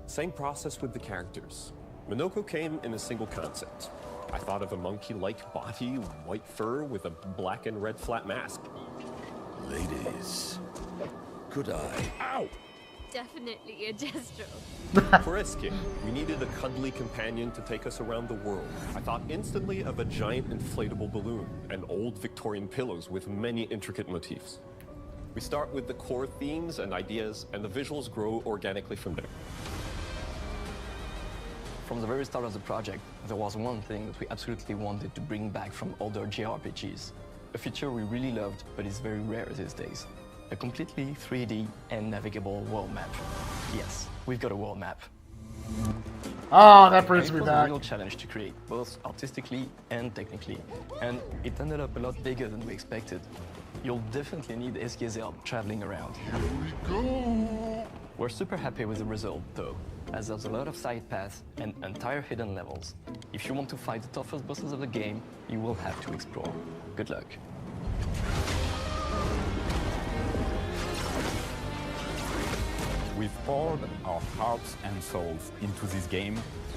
Same process with the characters. Minoko came in a single concept. I thought of a monkey-like body, white fur with a black and red flat mask. Ladies, could I? Ow! Definitely a Jestral. For Eske, we needed a cuddly companion to take us around the world. I thought instantly of a giant inflatable balloon and old Victorian pillows with many intricate motifs. We start with the core themes and ideas, and the visuals grow organically from there. From the very start of the project, there was one thing that we absolutely wanted to bring back from older JRPGs. A feature we really loved, but is very rare these days. A completely 3D and navigable world map. Yes, we've got a world map. Oh, that brings me back. It was back. a real challenge to create, both artistically and technically, and it ended up a lot bigger than we expected. You'll definitely need Eske's help traveling around. Here we go! We're super happy with the result, though, as there's a lot of side paths and entire hidden levels. If you want to fight the toughest bosses of the game, you will have to explore. Good luck. We've poured our hearts and souls into this game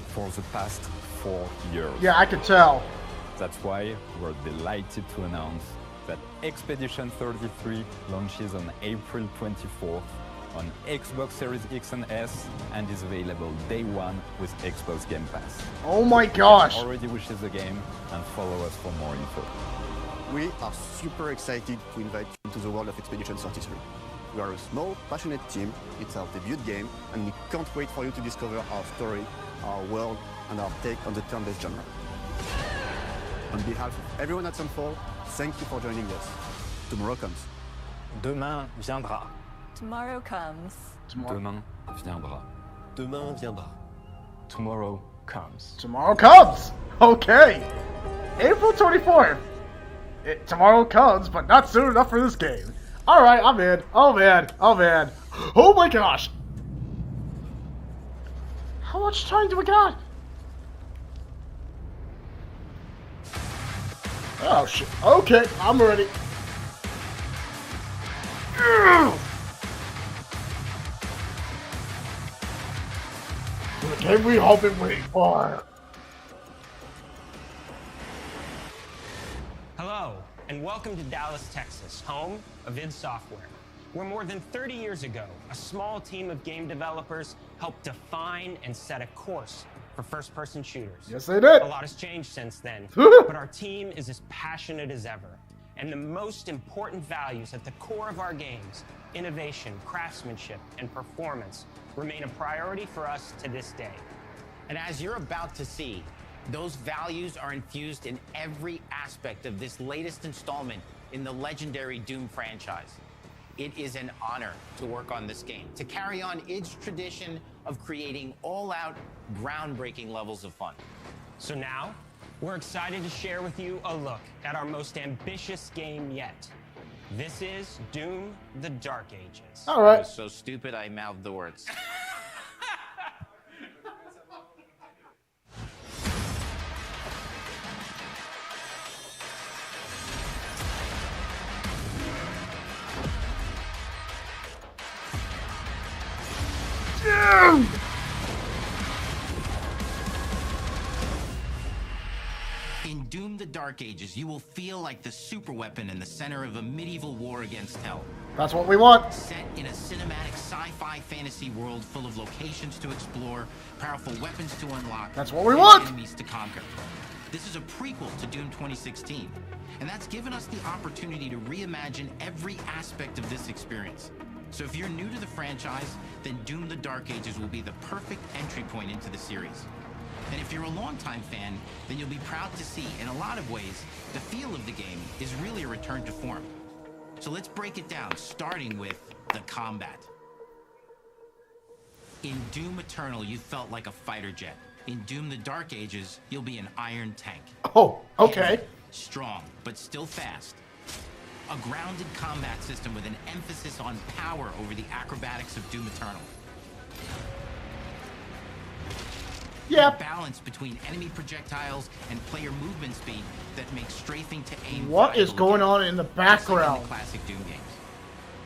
for the past 4 years. Yeah, I could tell. That's why we're delighted to announce that Expedition 33 launches on April 24th on Xbox Series X and S and is available day one with Xbox Game Pass. Oh my gosh! You can already wishes the game and follow us for more info. We are super excited to invite you into the world of Expedition 33. We are a small, passionate team, it's our debut game, and we can't wait for you to discover our story, our world, and our take on the turn-based genre. On behalf of everyone at Sunfall, thank you for joining us. Tomorrow comes. Demain viendra. Tomorrow comes. Demain viendra. Demain viendra. Tomorrow comes. Tomorrow comes! Okay! April 24th! Tomorrow comes, but not soon enough for this game. Alright, I'm in. Oh man, oh man. Oh my gosh! How much time do we got? Oh shit. Okay, I'm ready. The game we all been waiting for. Hello, and welcome to Dallas, Texas, home of id Software, where more than 30 years ago, a small team of game developers helped define and set a course for first-person shooters. Yes, they did. A lot has changed since then, but our team is as passionate as ever. And the most important values at the core of our games, innovation, craftsmanship, and performance, remain a priority for us to this day. And as you're about to see, those values are infused in every aspect of this latest installment in the legendary Doom franchise. It is an honor to work on this game, to carry on id's tradition of creating all-out, groundbreaking levels of fun. So now, we're excited to share with you a look at our most ambitious game yet. This is Doom: The Dark Ages. All right. I was so stupid I mouthed the words. In Doom: The Dark Ages, you will feel like the superweapon in the center of a medieval war against hell. That's what we want. Set in a cinematic sci-fi fantasy world full of locations to explore, powerful weapons to unlock, That's what we and want. enemies to conquer. This is a prequel to Doom 2016, and that's given us the opportunity to reimagine every aspect of this experience. So if you're new to the franchise, then Doom: The Dark Ages will be the perfect entry point into the series. And if you're a longtime fan, then you'll be proud to see, in a lot of ways, the feel of the game is really a return to form. So let's break it down, starting with the combat. In Doom Eternal, you felt like a fighter jet. In Doom: The Dark Ages, you'll be an iron tank. Oh, okay. strong, but still fast. A grounded combat system with an emphasis on power over the acrobatics of Doom Eternal. Yeah. A balance between enemy projectiles and player movement speed that makes strafing to aim. What is going on in the background? Just like in the classic Doom games.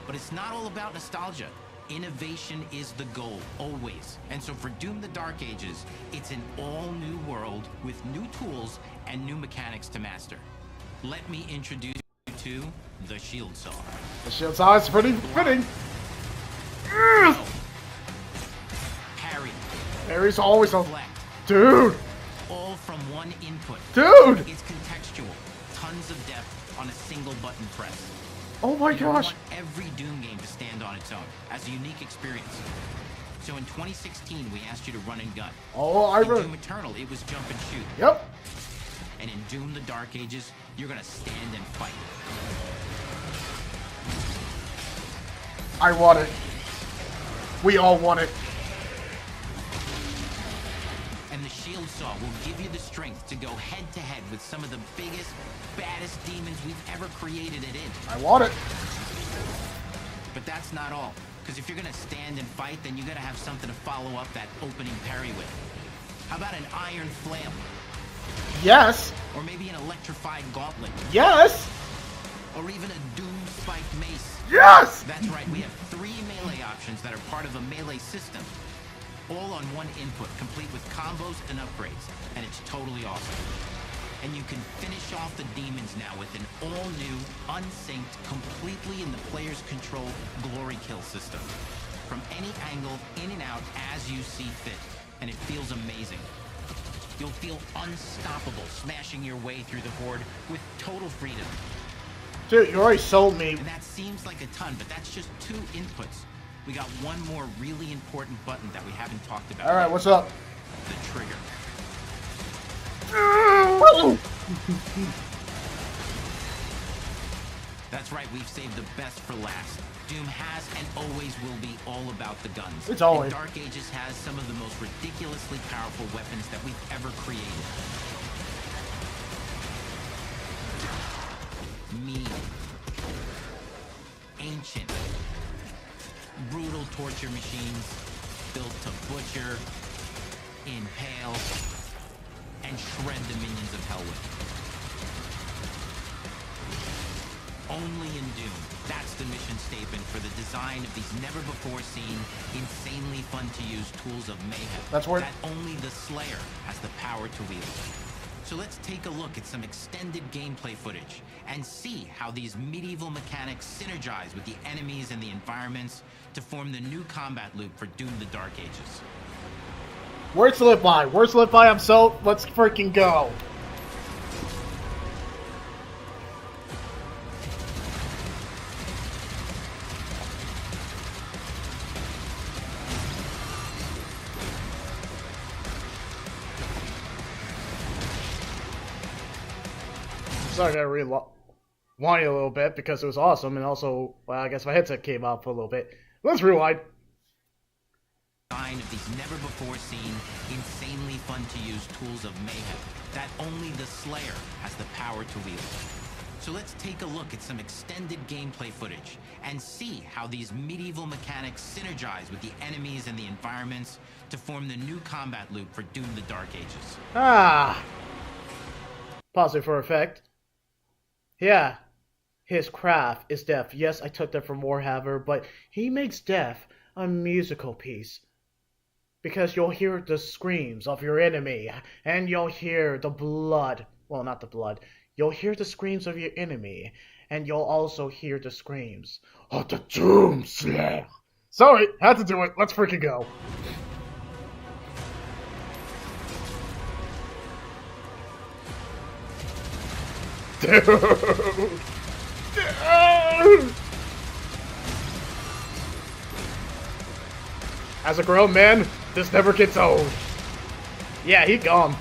But it's not all about nostalgia. Innovation is the goal, always. And so for Doom: The Dark Ages, it's an all-new world with new tools and new mechanics to master. Let me introduce you to the Shield Saw. The Shield Saw is pretty fitting. Parry. Parry's always on. Dude! All from one input. Dude! It's contextual. Tons of depth on a single button press. Oh my gosh! Want every Doom game to stand on its own as a unique experience. So in 2016, we asked you to run and gun. Oh, I In run. Doom Eternal, it was jump and shoot. Yep. And in Doom: The Dark Ages, you're gonna stand and fight. I want it. We all want it. And the Shield Saw will give you the strength to go head-to-head with some of the biggest, baddest demons we've ever created it in. I want it. But that's not all. Because if you're gonna stand and fight, then you gotta have something to follow up that opening parry with. How about an iron flail? Yes. Or maybe an electrified gauntlet? Yes. Or even a Doom spiked mace? Yes! That's right, we have 3 melee options that are part of a melee system. All on one input, complete with combos and upgrades. And it's totally awesome. And you can finish off the demons now with an all-new, unsynced, completely in the player's control glory kill system. From any angle, in and out, as you see fit. And it feels amazing. You'll feel unstoppable, smashing your way through the horde with total freedom. Dude, you already sold me. And that seems like a ton, but that's just 2 inputs. We got one more really important button that we haven't talked about. Alright, what's up? The trigger. That's right, we've saved the best for last. Doom has and always will be all about the guns. It's always. And Dark Ages has some of the most ridiculously powerful weapons that we've ever created. Mean. Ancient. Brutal torture machines built to butcher, impale, and shred the minions of hell with. Only in Doom. That's the mission statement for the design of these never-before-seen, insanely fun-to-use tools of mayhem. That's where that only the Slayer has the power to wield. So let's take a look at some extended gameplay footage and see how these medieval mechanics synergize with the enemies and the environments to form the new combat loop for Doom: The Dark Ages. Words to live by. Words to live by. I'm so. Let's freaking go. Sorry, I got rewind a little bit because it was awesome, and also, well, I guess my headset came out for a little bit. Let's rewind. Of these never-before-seen, insanely fun-to-use tools of mayhem that only the Slayer has the power to wield. So let's take a look at some extended gameplay footage and see how these medieval mechanics synergize with the enemies and the environments to form the new combat loop for Doom: The Dark Ages. Ah! Pause it for effect. Yeah. His craft is death. Yes, I took that from Warhammer, but he makes death a musical piece. Because you'll hear the screams of your enemy, and you'll hear the blood. Well, not the blood. You'll hear the screams of your enemy, and you'll also hear the screams of the Doom Slayer. Sorry, had to do it. Let's freaking go. Dude! Dude! As a grown man, this never gets old. Yeah, he gone.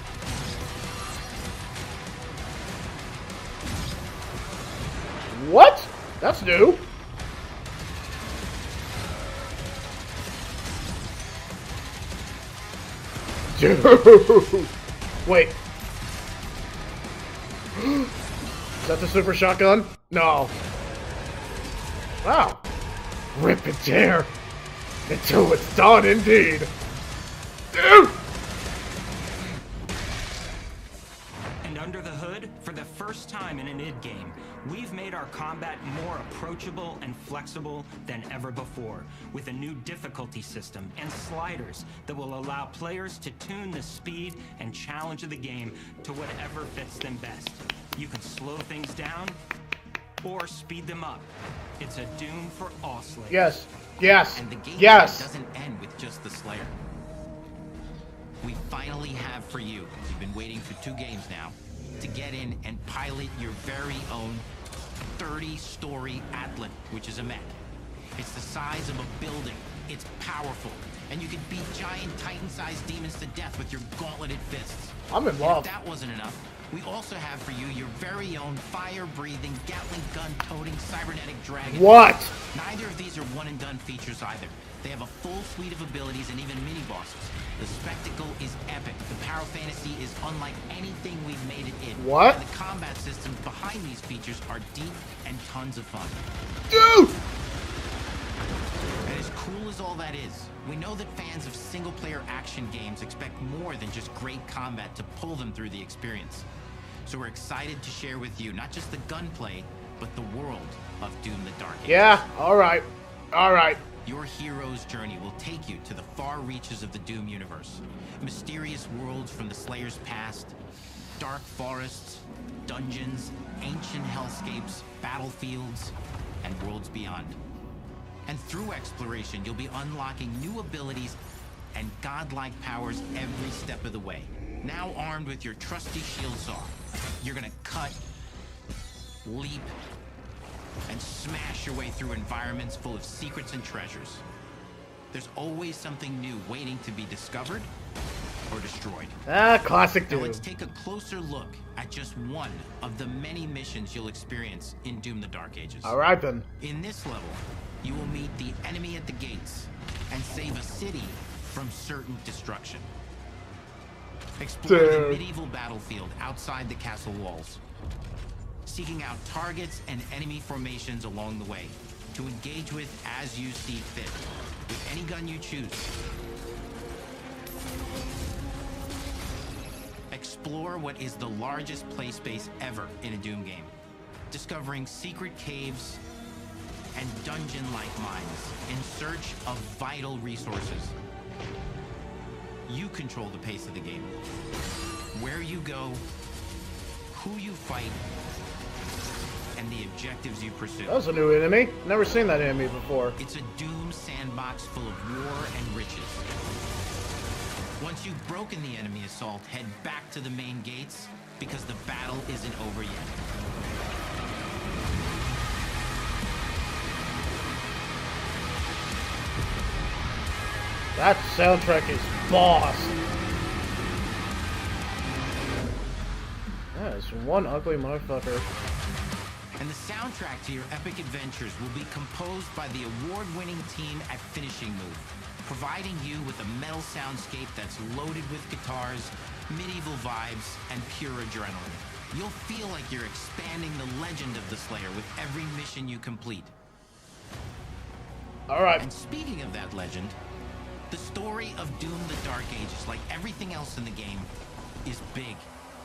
What? That's new. Dude! Wait. that the super shotgun? No. Wow. Rip and tear until it's done, indeed. Dude! And under the hood, for the first time in an id game, we've made our combat more approachable and flexible than ever before, with a new difficulty system and sliders that will allow players to tune the speed and challenge of the game to whatever fits them best. You can slow things down or speed them up. It's a Doom for all slayers. Yes. Yes. And the game yes. doesn't end with just the Slayer. We finally have for you, you've been waiting for 2 games now, to get in and pilot your very own 30-story Atlan, which is a mech. It's the size of a building, it's powerful, and you can beat giant Titan-sized demons to death with your gauntleted fists. I'm in love. If that wasn't enough, we also have for you your very own fire-breathing, Gatling gun-toting cybernetic dragon. What? Neither of these are one-and-done features either. They have a full suite of abilities and even mini-bosses. The spectacle is epic. The Power Fantasy is unlike anything we've made it in. What? And the combat systems behind these features are deep and tons of fun. Dude! And as cool as all that is, we know that fans of single-player action games expect more than just great combat to pull them through the experience. So we're excited to share with you not just the gunplay, but the world of Doom the Dark Ages. Yeah, alright. Alright. Your hero's journey will take you to the far reaches of the Doom universe. Mysterious worlds from the Slayer's past, dark forests, dungeons, ancient hellscapes, battlefields, and worlds beyond. And through exploration, you'll be unlocking new abilities and godlike powers every step of the way. Now armed with your trusty shield saw, you're gonna cut, leap, and smash your way through environments full of secrets and treasures. There's always something new waiting to be discovered or destroyed. Ah, classic Doom. Now let's take a closer look at just one of the many missions you'll experience in Doom the Dark Ages. Alright then. In this level, you will meet the enemy at the gates and save a city from certain destruction. Explore the medieval battlefield outside the castle walls, seeking out targets and enemy formations along the way to engage with as you see fit, with any gun you choose. Explore what is the largest play space ever in a Doom game, discovering secret caves and dungeon-like mines in search of vital resources. You control the pace of the game. Where you go, who you fight, and the objectives you pursue. That was a new enemy. Never seen that enemy before. It's a Doom sandbox full of war and riches. Once you've broken the enemy assault, head back to the main gates, because the battle isn't over yet. That soundtrack is boss. That is one ugly motherfucker. And the soundtrack to your epic adventures will be composed by the award-winning team at Finishing Move, providing you with a metal soundscape that's loaded with guitars, medieval vibes, and pure adrenaline. You'll feel like you're expanding the legend of the Slayer with every mission you complete. Alright. And speaking of that legend, the story of Doom the Dark Ages, like everything else in the game, is big.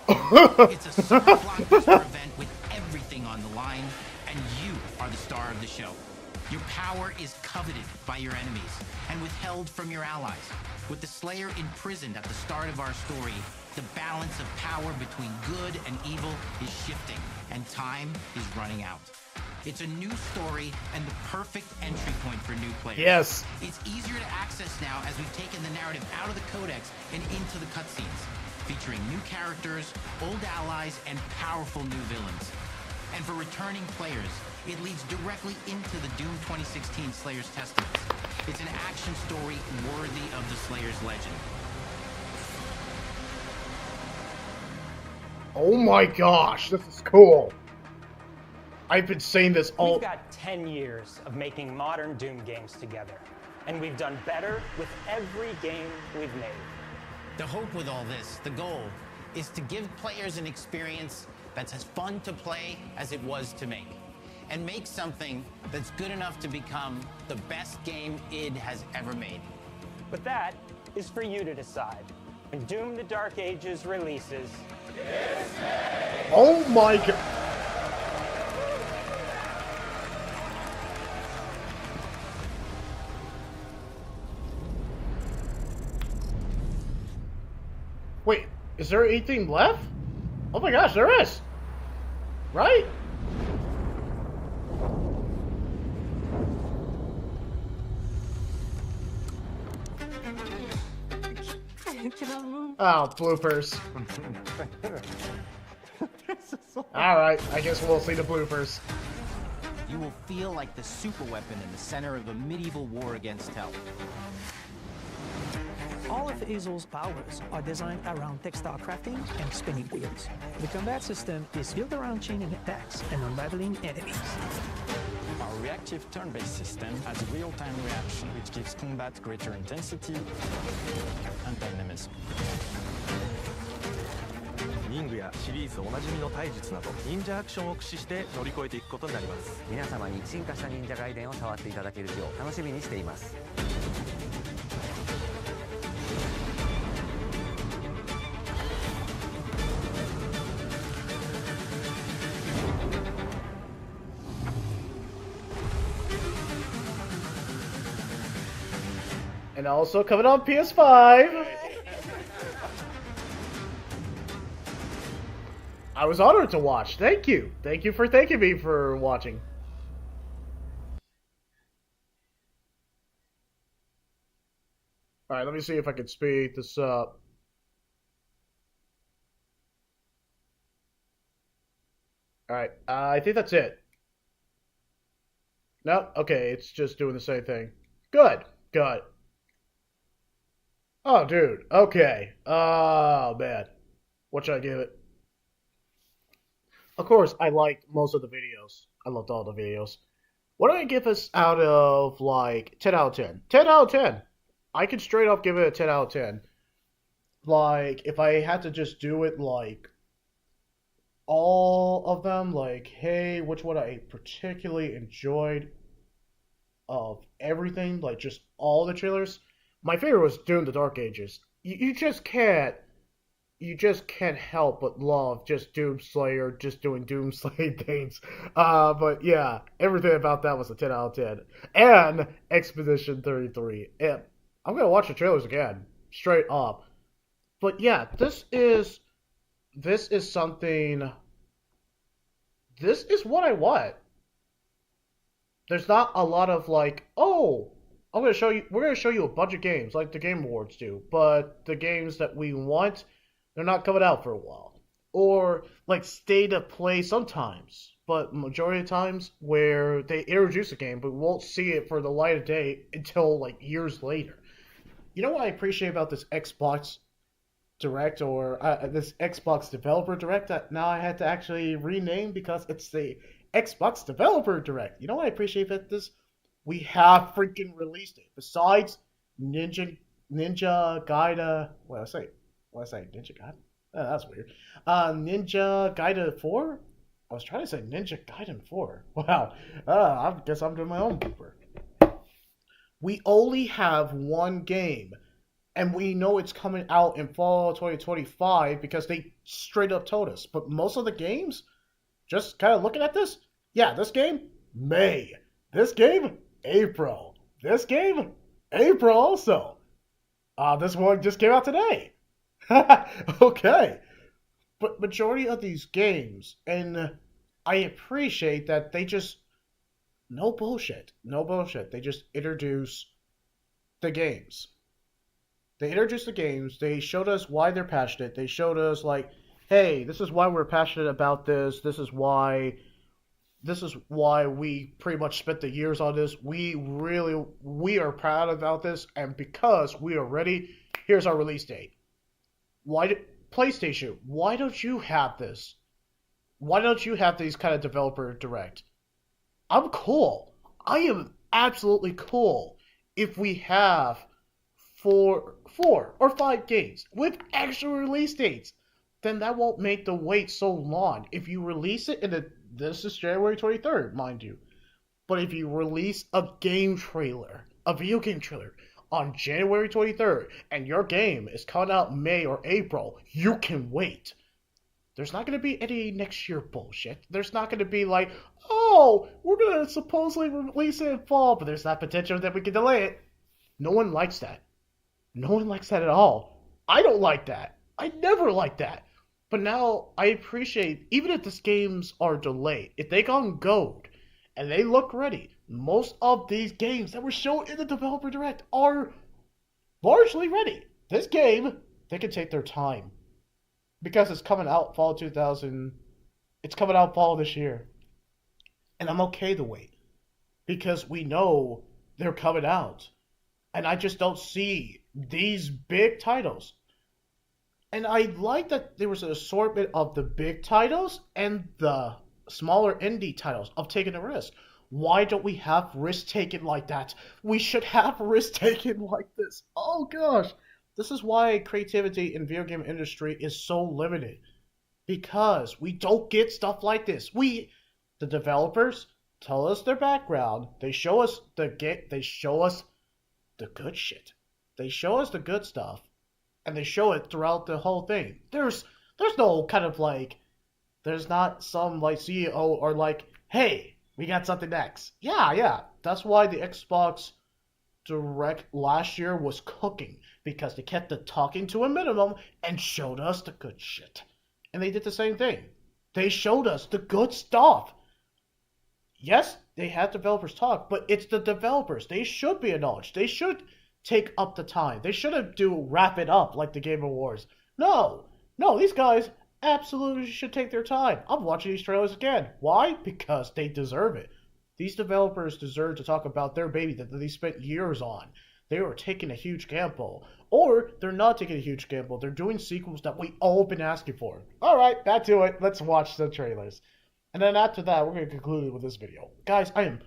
It's a super blockbuster event with everything on the line, and you are the star of the show. Your power is coveted by your enemies and withheld from your allies. With the Slayer imprisoned at the start of our story, the balance of power between good and evil is shifting, and time is running out. It's a new story and the perfect entry point for new players. Yes. It's easier to access now as we've taken the narrative out of the codex and into the cutscenes, featuring new characters, old allies, and powerful new villains. And for returning players, it leads directly into the Doom 2016 Slayer's Testaments. It's an action story worthy of the Slayer's legend. Oh my gosh, this is cool. I've been saying this all... We've got 10 years of making modern Doom games together, and we've done better with every game we've made. The hope with all this, the goal, is to give players an experience that's as fun to play as it was to make. And make something that's good enough to become the best game id has ever made. But that is for you to decide. When Doom the Dark Ages releases... Oh my god! Wait, is there anything left? Oh my gosh, there is! Right? Oh, bloopers. Alright, I guess we'll see the bloopers. You will feel like the superweapon in the center of a medieval war against hell. All of Azel's powers are designed around textile crafting and spinning wheels. The combat system is built around chaining attacks and unraveling enemies. Our reactive turn-based system has a real-time reaction, which gives combat greater intensity and dynamism. 忍具やシリーズおなじみの体術など忍者アクションを駆使して乗り越えていくことになります。皆様に進化した忍者ガイデンを触っていただけるよう楽しみにしています。And also coming on PS5. I was honored to watch. Thank you. Thank you for thanking me for watching. Alright, let me see if I can speed this up. Alright, I think that's it. No? Okay, it's just doing the same thing. Good. Good. Oh, dude. Okay. Oh, man. What should I give it? Of course, I liked most of the videos. I loved all the videos. What do I give this out of, like, 10 out of 10? 10 out of 10! I could straight up give it a 10 out of 10. Like, if I had to just do it, like, all of them, like, hey, which one I particularly enjoyed of everything, like, just all the trailers, my favorite was Doom the Dark Ages. You just can't help but love just Doomslayer just doing Doomslayer things. But yeah, everything about that was a 10 out of 10. And Expedition 33. And I'm gonna watch the trailers again, straight up. But yeah, this is something. This is what I want. There's not a lot of like, oh, we're gonna show you a bunch of games like the Game Awards do, but the games that we want, they're not coming out for a while. Or like state of play sometimes, but majority of times where they introduce a game, but we won't see it for the light of day until like years later. You know what I appreciate about this Xbox Direct, or this Xbox Developer Direct that now I had to actually rename because it's the Xbox Developer Direct. You know what I appreciate about this? We have freaking released it. Besides Ninja Gaiden, what did I say? Ninja Gaiden? Oh, that's weird. Ninja Gaiden 4? I was trying to say Ninja Gaiden 4. Wow. I guess I'm doing my own blooper. We only have one game, and we know it's coming out in fall 2025 because they straight up told us. But most of the games, just kind of looking at this, yeah, this game, May. This game, April. This game, April also. This one just came out today. Okay. But majority of these games, and I appreciate that they just, no bullshit. They just introduce the games. They introduced the games. They showed us why they're passionate. They showed us like, hey, this is why we're passionate about this. This is why we pretty much spent the years on this. We are proud about this, and because we are ready, here's our release date. PlayStation, why don't you have this? Why don't you have these kind of developer direct? I'm cool. I am absolutely cool if we have 4 or 5 games with actual release dates. then that won't make the wait so long. If you release it this is January 23rd, mind you. But if you release a game trailer, a video game trailer, on January 23rd, and your game is coming out May or April, you can wait. There's not going to be any next year bullshit. There's not going to be like, oh, we're going to supposedly release it in fall, but there's that potential that we can delay it. No one likes that. No one likes that at all. I don't like that. I never liked that. But now I appreciate, even if these games are delayed, if they gone gold and they look ready, most of these games that were shown in the Developer Direct are largely ready. This game, they can take their time. Because it's coming out fall it's coming out fall this year. And I'm okay to wait. Because we know they're coming out. And I just don't see these big titles. And I like that there was an assortment of the big titles and the smaller indie titles of taking a risk. Why don't we have risk taken like that? We should have risk taken like this. Oh gosh. This is why creativity in video game industry is so limited. Because we don't get stuff like this. The developers tell us their background. They show us the good shit. They show us the good stuff. And they show it throughout the whole thing. There's no kind of like, there's not some like CEO or like, hey, we got something next. Yeah. That's why the Xbox Direct last year was cooking. Because they kept the talking to a minimum and showed us the good shit. And they did the same thing. They showed us the good stuff. Yes, they had developers talk, but it's the developers. They should be acknowledged. They should take up the time. They shouldn't wrap it up like the Game Awards. No, these guys absolutely should take their time. I'm watching these trailers again. Why? Because they deserve it. These developers deserve to talk about their baby that they spent years on. They were taking a huge gamble. Or they're not taking a huge gamble. They're doing sequels that we all been asking for. Alright, back to it. Let's watch the trailers. And then after that, we're going to conclude with this video. Guys, I'm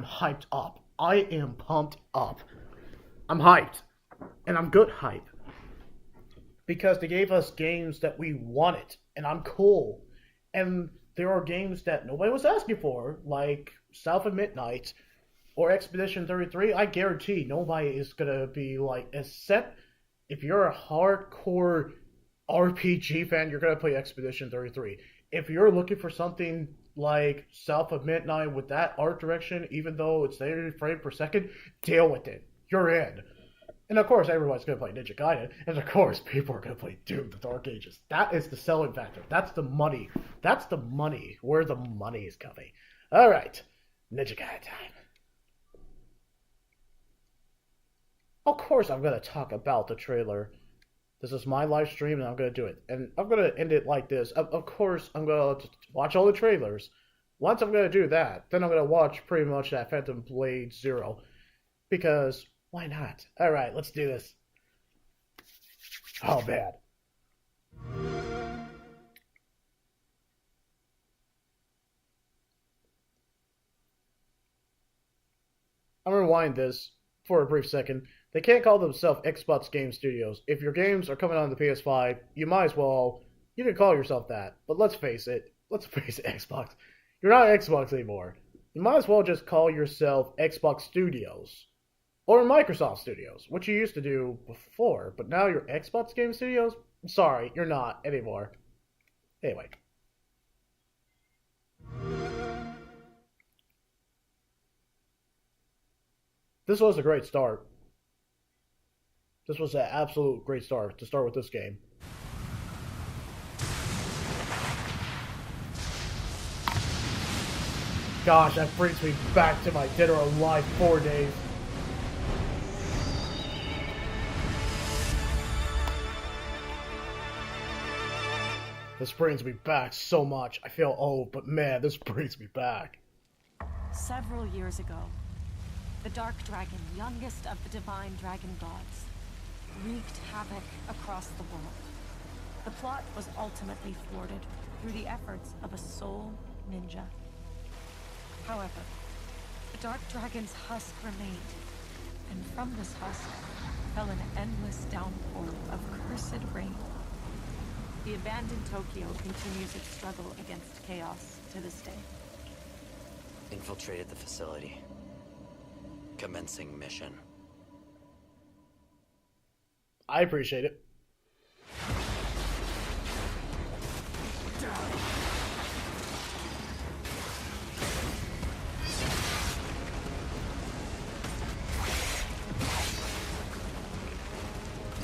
hyped up. I am pumped up. I'm hyped. And I'm good hype. Because they gave us games that we wanted. And I'm cool. And there are games that nobody was asking for. Like South of Midnight. Or Expedition 33, I guarantee nobody is going to be like, except if you're a hardcore RPG fan, you're going to play Expedition 33. If you're looking for something like South of Midnight with that art direction, even though it's 30 frames per second, deal with it. You're in. And of course, everyone's going to play Ninja Gaiden. And of course, people are going to play Doom: The Dark Ages. That is the selling factor. That's the money. That's the money. Where the money is coming. Alright. Ninja Gaiden time. Of course I'm going to talk about the trailer. This is my live stream and I'm going to do it. And I'm going to end it like this. Of course I'm going to watch all the trailers. Once I'm going to do that, then I'm going to watch pretty much that Phantom Blade Zero. Because, why not? Alright, let's do this. Oh, bad. I'm going to rewind this for a brief second. They can't call themselves Xbox Game Studios. If your games are coming on the PS5, you might as well, you can call yourself that. But let's face it, Xbox. You're not Xbox anymore. You might as well just call yourself Xbox Studios. Or Microsoft Studios, which you used to do before. But now you're Xbox Game Studios? I'm sorry, you're not anymore. Anyway. This was a great start. This was an absolute great start to start with this game. Gosh, that brings me back to my Dead or Alive 4 days. This brings me back so much. I feel old, but man, this brings me back. Several years ago, the Dark Dragon, youngest of the divine dragon gods, wreaked havoc across the world. The plot was ultimately thwarted through the efforts of a sole ninja. However, the Dark Dragon's husk remained, and from this husk fell an endless downpour of cursed rain. The abandoned Tokyo continues its struggle against chaos to this day. Infiltrated the facility. Commencing mission. I appreciate it.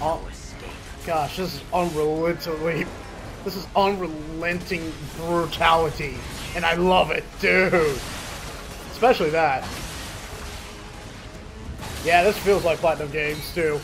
Oh, gosh, this is unrelenting brutality, and I love it, dude. Especially that. Yeah, this feels like Platinum Games too.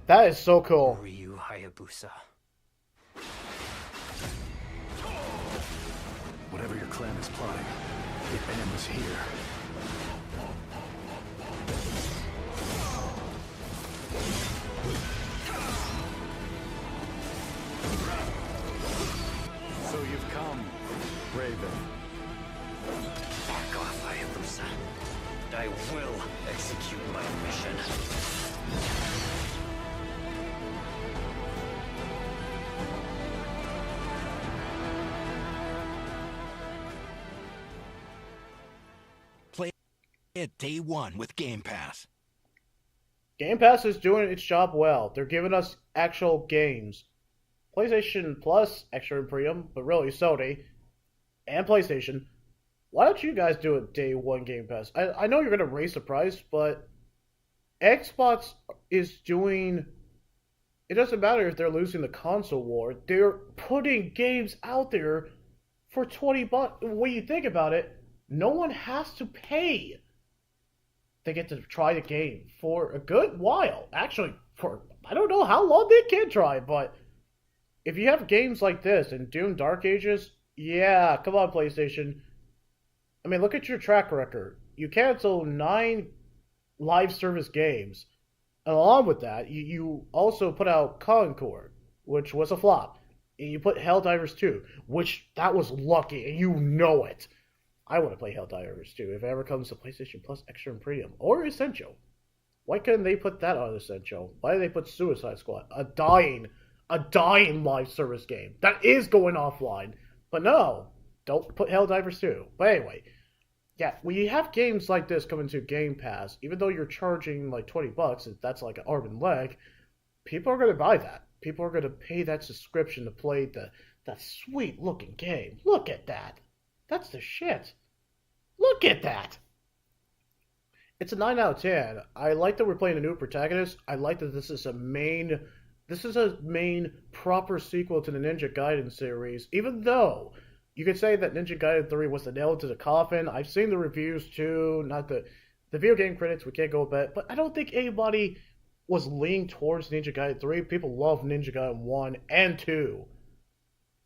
That is so cool. Ryu Hayabusa. Whatever your clan is plotting, it ends here. So you've come, Raven. Back off, Hayabusa. I will execute my mission. Play it day one with Game Pass. Game Pass is doing its job well. They're giving us actual games. PlayStation Plus, Extra Premium, but really Sony, and PlayStation. Why don't you guys do a day one Game Pass? I know you're going to raise the price, but Xbox is doing... It doesn't matter if they're losing the console war. They're putting games out there for $20. When you think about it, no one has to pay. They get to try the game for a good while. Actually, for I don't know how long they can try, but if you have games like this and Doom Dark Ages, yeah, come on, PlayStation. I mean, look at your track record. You cancel 9 live service games. And along with that, you also put out Concord, which was a flop. And you put Helldivers 2, which that was lucky, and you know it. I want to play Helldivers 2 if it ever comes to PlayStation Plus Extra and Premium or Essential. Why couldn't they put that on Essential? Why did they put Suicide Squad, a dying live service game that is going offline? But no, don't put Helldivers 2. But anyway, yeah, when you have games like this coming to Game Pass, even though you're charging like $20, if that's like an arm and leg, people are going to buy that. People are going to pay that subscription to play that sweet looking game. Look at that. That's the shit. Look at that. It's a 9 out of 10. I like that we're playing a new protagonist. I like that this is a main proper sequel to the Ninja Gaiden series, even though you could say that Ninja Gaiden 3 was the nail to the coffin. I've seen the reviews too, not the video game critics, we can't go with that, but I don't think anybody was leaning towards Ninja Gaiden 3. People love Ninja Gaiden 1 and 2.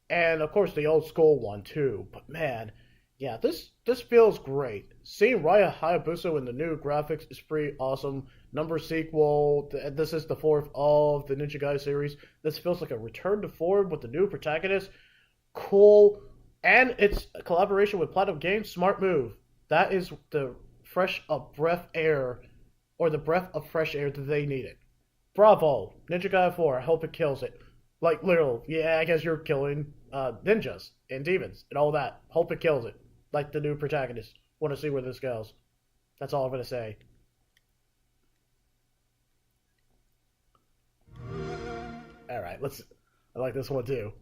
And of course the old school one too. But man, yeah, this feels great. Seeing Raya Hayabusa in the new graphics is pretty awesome. Number sequel, this is the 4th of the Ninja Gaiden series. This feels like a return to form with the new protagonist. Cool. And it's a collaboration with Platinum Games. Smart move. That is the breath of fresh air that they needed. Bravo. Ninja Gaiden 4. I hope it kills it. Like, literal. Yeah, I guess you're killing ninjas and demons and all that. Hope it kills it. Like the new protagonist. Want to see where this goes. That's all I'm going to say. Alright, I like this one too.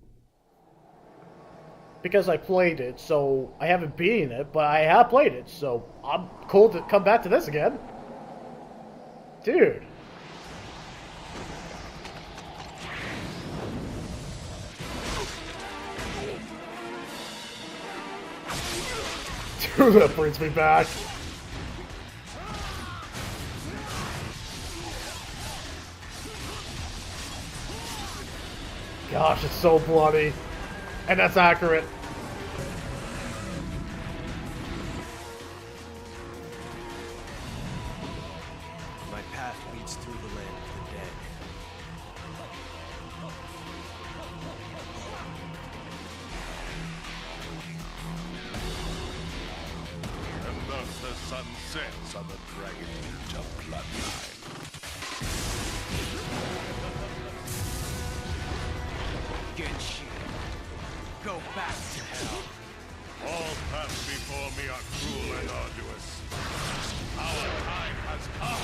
Because I played it, so I haven't beaten it, but I have played it, so I'm cool to come back to this again. Dude. Dude, that brings me back. gosh, it's so bloody. And that's accurate. My path leads through the land of the dead. And thus the sun sets on the Dragon Ninja bloodline. Genshin, go back to hell. All paths before me are cruel and arduous. Our time has come.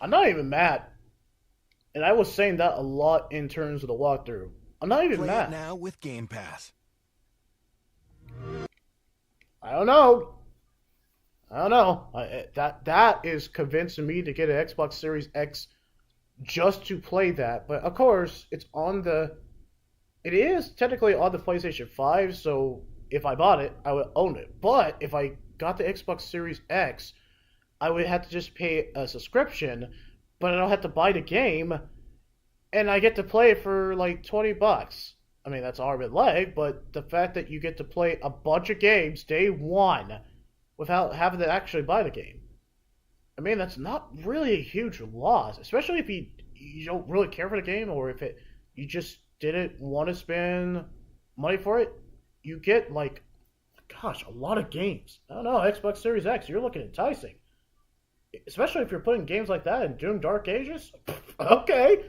I'm not even mad. And I was saying that a lot in terms of the walkthrough. I'm not even Play mad. it now with Game Pass. I don't know. That is convincing me to get an Xbox Series X just to play that. But of course, it is technically on the PlayStation 5, so if I bought it, I would own it. But if I got the Xbox Series X, I would have to just pay a subscription, but I don't have to buy the game, and I get to play it for like $20. I mean, that's arm and leg, but the fact that you get to play a bunch of games day one without having to actually buy the game, I mean, that's not really a huge loss, especially if you don't really care for the game, or if you just didn't want to spend money for it. You get, like, gosh, a lot of games. I don't know, Xbox Series X, you're looking enticing. Especially if you're putting games like that in Doom Dark Ages. Okay,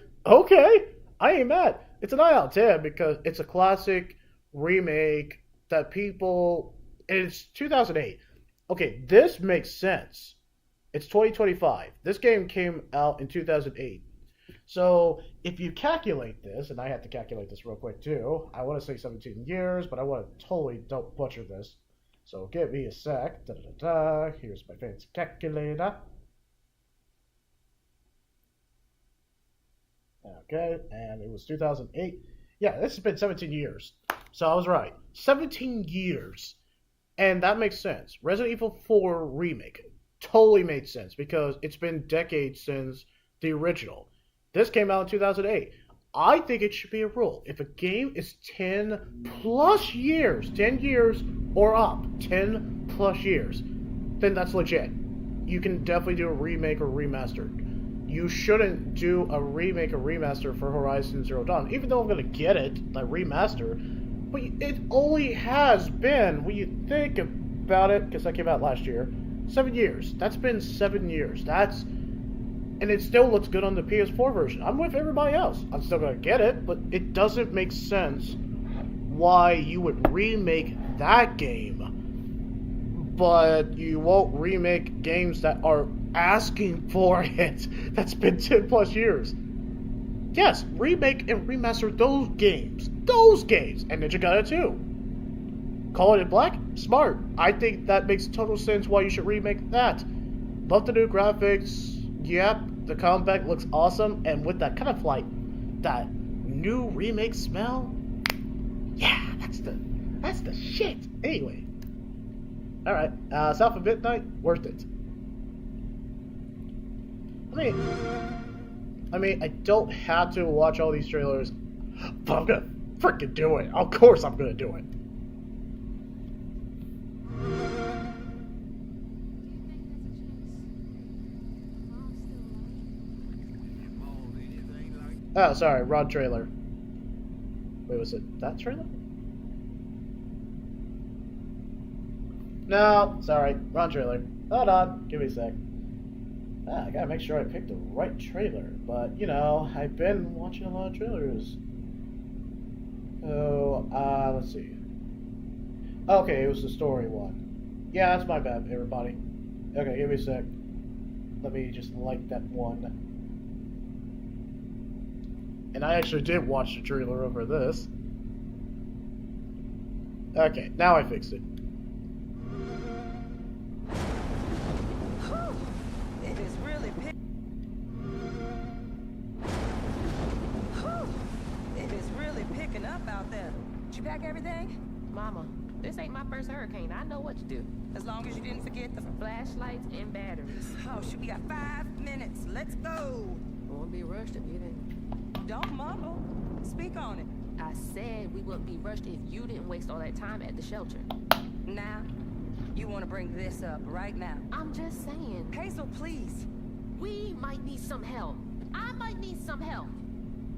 I ain't mad. It's an 9 out of 10 because it's a classic remake that people... It's 2008. Okay, this makes sense. It's 2025. This game came out in 2008. So if you calculate this, and I have to calculate this real quick too. I want to say 17 years, but I want to totally don't butcher this. So give me a sec. Here's my fancy calculator. Okay, and it was 2008. Yeah, this has been 17 years. So I was right. 17 years. And that makes sense. Resident Evil 4 Remake totally made sense because it's been decades since the original. This came out in 2008. I think it should be a rule. If a game is 10 plus years, 10 years or up, 10 plus years, then that's legit. You can definitely do a remake or remaster. You shouldn't do a remake or remaster for Horizon Zero Dawn, even though I'm going to get it, the remaster. But it only has been, when you think about it, because that came out last year, 7 years. That's been 7 years. And it still looks good on the PS4 version. I'm with everybody else. I'm still going to get it, but it doesn't make sense why you would remake that game, but you won't remake games that are asking for it. That's been 10 plus years. Yes, remake and remaster those games. And Ninja Gaiden 2. Call It in Black? Smart. I think that makes total sense why you should remake that. Love the new graphics. Yep, the combat looks awesome, and with that kind of like that new remake smell, yeah, that's the shit. Anyway, all right, South of Midnight, worth it. I mean, I don't have to watch all these trailers, but I'm gonna freaking do it. Of course, I'm gonna do it. Oh, sorry, wrong trailer. Wait, was it that trailer? No, sorry, wrong trailer. Hold on, give me a sec. I gotta make sure I picked the right trailer, but, you know, I've been watching a lot of trailers. So, let's see. Okay, it was the story one. Yeah, that's my bad, everybody. Okay, give me a sec. Let me just like that one. And I actually did watch the trailer over this. Okay, now I fixed it. It is really It is really picking up out there. Did you pack everything? Mama, this ain't my first hurricane. I know what to do. As long as you didn't forget the flashlights and batteries. Oh, shit, we got 5 minutes. Let's go. Won't be rushed if you didn't. Don't mumble. Speak on it. I said we wouldn't be rushed if you didn't waste all that time at the shelter. Now, you want to bring this up right now. I'm just saying. Hazel, please. We might need some help. I might need some help.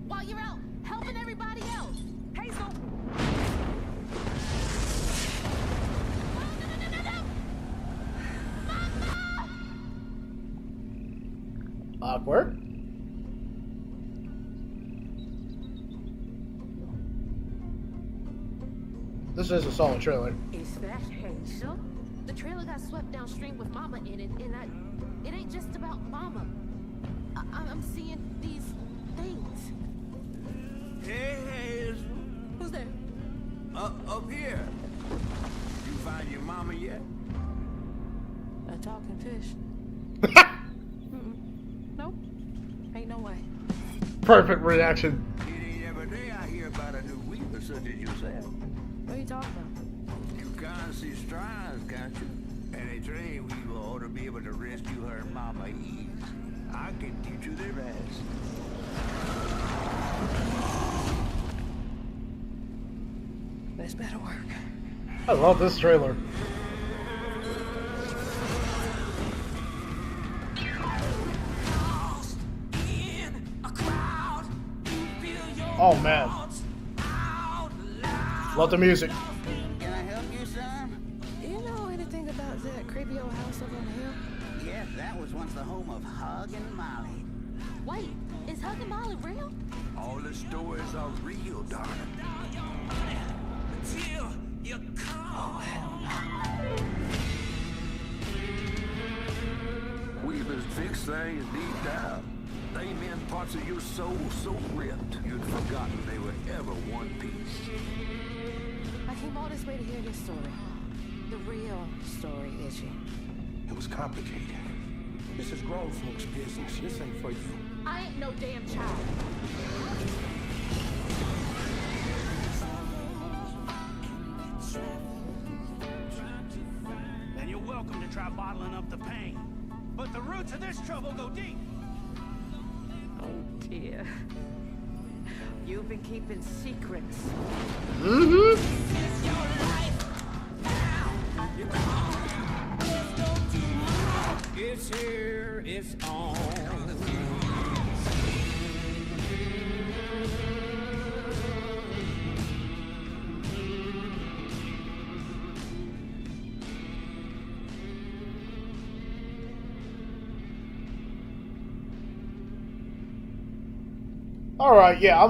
While you're out helping everybody else. Hazel! Awkward. This is a solid trailer. Is that Hazel? The trailer got swept downstream with Mama in it, and it ain't just about Mama. I'm seeing these things. Hey, Hazel. Who's there? Up here. You find your mama yet? A talking fish. Nope. Ain't no way. Perfect reaction. It ain't every day I hear about a new weaver such as yourself. What are you talking about? You can't see strides, can't you? And a trained weaver ought to be able to rescue her mama Eve. I can teach you the rest. This better work. I love this trailer. Oh man. Love the music. Can I help you, son? You know anything about that creepy old house up on the hill? Yes, that was once the home of Hug and Molly. Wait, is Hug and Molly real? All the stories are real, darling. Until you come. Oh, hell no. Weavers fix things deep down. They mend parts of your soul so ripped you'd forgotten they were ever one piece. I came all this way to hear your story. The real story, Itchy. It was complicated. This is grown folks' business. This ain't for you. I ain't no damn child. Then you're welcome to try bottling up the pain. But the roots of this trouble go deep. Oh dear. You've been keeping secrets. It's here, it's on. All right, yeah,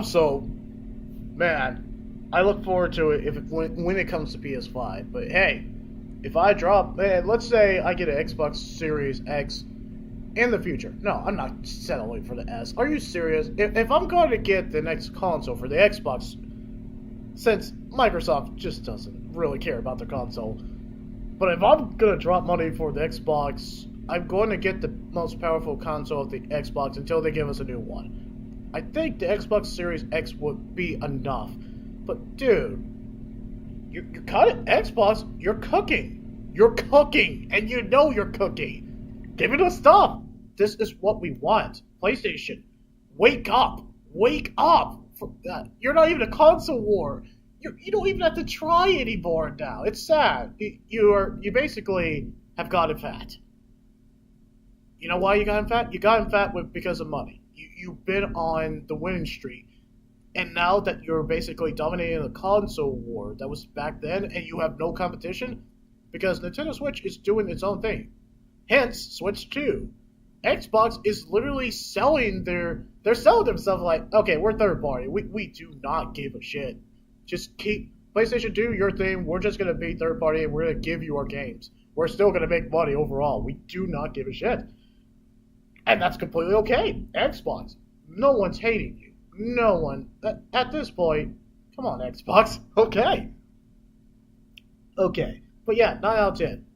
man, I look forward to it when it comes to PS5. But hey, if I drop, man, let's say I get an Xbox Series X in the future. No, I'm not settling for the S. Are you serious? If I'm going to get the next console for the Xbox, since Microsoft just doesn't really care about their console, but if I'm going to drop money for the Xbox, I'm going to get the most powerful console of the Xbox until they give us a new one. I think the Xbox Series X would be enough. But dude, you're cutting Xbox, you're cooking. You're cooking, and you know you're cooking. Give it us stuff. This is what we want. PlayStation, wake up. Wake up. You're not even a console war. You don't even have to try anymore now. It's sad. You basically have gotten fat. You know why you got fat? You got fat because of money. You've been on the winning streak, and now that you're basically dominating the console war that was back then, and you have no competition, because Nintendo Switch is doing its own thing. Hence, Switch 2. Xbox is literally selling they're selling themselves like, okay, we're third party. We do not give a shit. Just keep, PlayStation, do your thing. We're just going to be third party, and we're going to give you our games. We're still going to make money overall. We do not give a shit. And that's completely okay. Xbox, no one's hating you. No one. At this point, come on, Xbox. Okay. But yeah, 9 out of 10.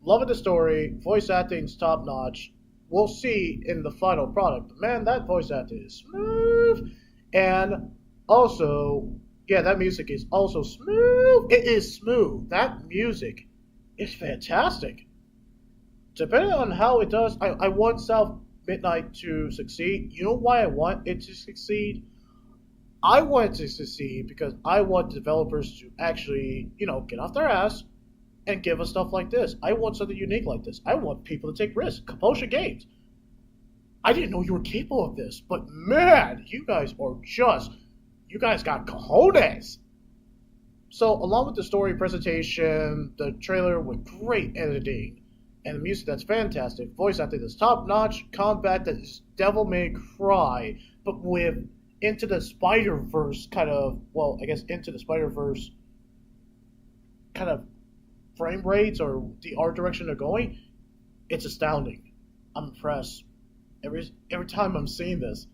Loving the story. Voice acting's top notch. We'll see in the final product. Man, that voice acting is smooth. And also, yeah, that music is also smooth. It is smooth. That music It's fantastic. Depending on how it does, I want South Midnight to succeed. You know why I want it to succeed? I want it to succeed because I want developers to actually, get off their ass and give us stuff like this. I want something unique like this. I want people to take risks. Compulsion Games. I didn't know you were capable of this, but man, you guys got cojones. So, along with the story presentation, the trailer with great editing, and the music that's fantastic, voice acting that's top-notch, combat that is Devil May Cry, but with Into the Spider-Verse Into the Spider-Verse kind of frame rates or the art direction they're going, it's astounding. I'm impressed. Every time I'm seeing this,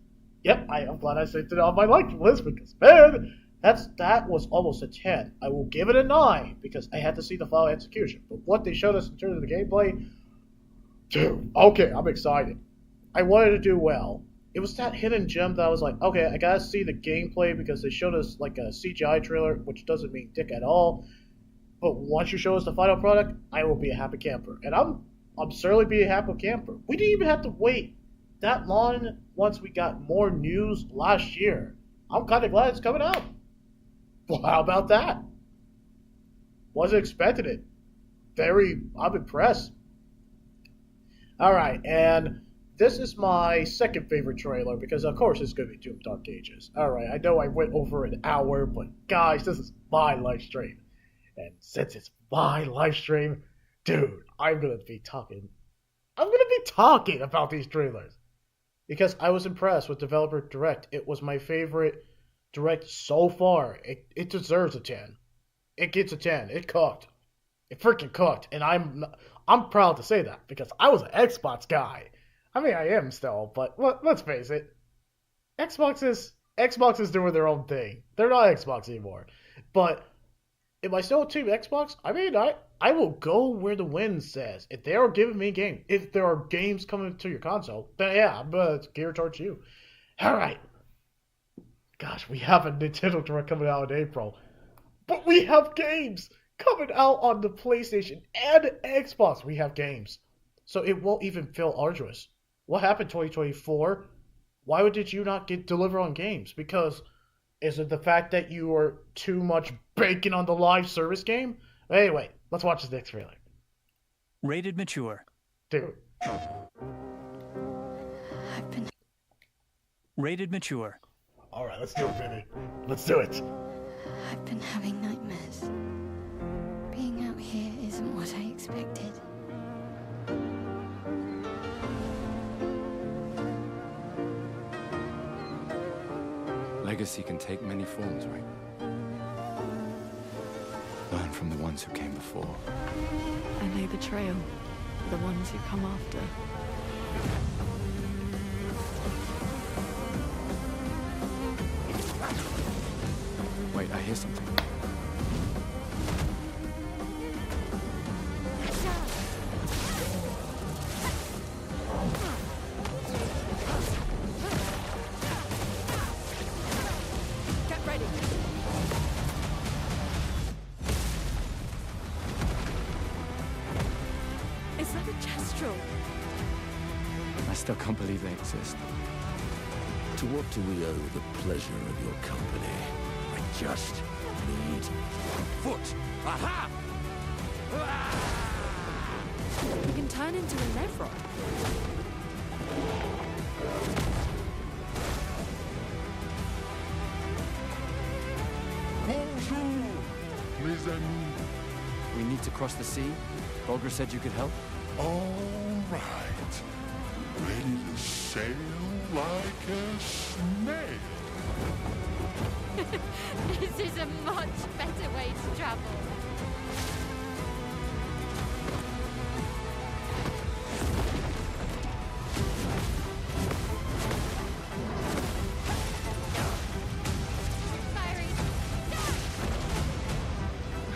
I'm glad I saved it on my like list because, man, that was almost a 10. I will give it a 9 because I had to see the final execution. But what they showed us in terms of the gameplay, dude, okay, I'm excited. I wanted to do well. It was that hidden gem that I was like, okay, I gotta see the gameplay because they showed us like a CGI trailer, which doesn't mean dick at all. But once you show us the final product, I will be a happy camper. And I'm certainly be a happy camper. We didn't even have to wait that long once we got more news last year. I'm kind of glad it's coming out. Well, how about that? Wasn't expecting it. I'm impressed. Alright, and this is my second favorite trailer because, of course, it's going to be Doom Dark Ages. Alright, I know I went over an hour, but guys, this is my live stream. And since it's my live stream, dude, I'm going to be talking about these trailers. Because I was impressed with Developer Direct. It was my favorite Direct so far. It deserves a 10. It gets a 10. It cooked. It freaking cooked. And I'm proud to say that because I was an Xbox guy. I mean, I am still, but let's face it. Xbox is doing their own thing. They're not Xbox anymore. But am I still a team Xbox? I mean, I will go where the wind says. If they are giving me a game, if there are games coming to your console, then yeah, I'm geared towards you. Alright. Gosh, we have a Nintendo Direct coming out in April. But we have games coming out on the PlayStation and Xbox. We have games. So it won't even feel arduous. What happened 2024? Why did you not deliver on games? Because is it the fact that you are too much banking on the live service game? Anyway, let's watch this next trailer. Rated mature. Dude. Rated mature. Alright, let's do it, baby. Let's do it. I've been having nightmares. Being out here isn't what I expected. Legacy can take many forms, right? Learn from the ones who came before. I know the trail. The ones who come after. Wait, I hear something. Get ready. Is that a Kestrel? I still can't believe they exist. To what do we owe the pleasure of your company? I just need foot. Aha! You can turn into a Nevron. Bonjour, mes amis. We need to cross the sea? Bulger said you could help? All right. Ready to sail like a snail. This is a much better way to travel.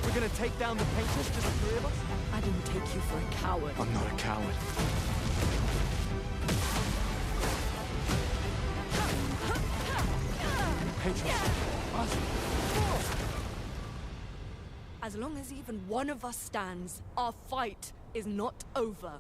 We're gonna take down the painters, just the three of us? I didn't take you for a coward. I'm not a coward. Patriots. Awesome. I As long as even one of us stands, our fight is not over.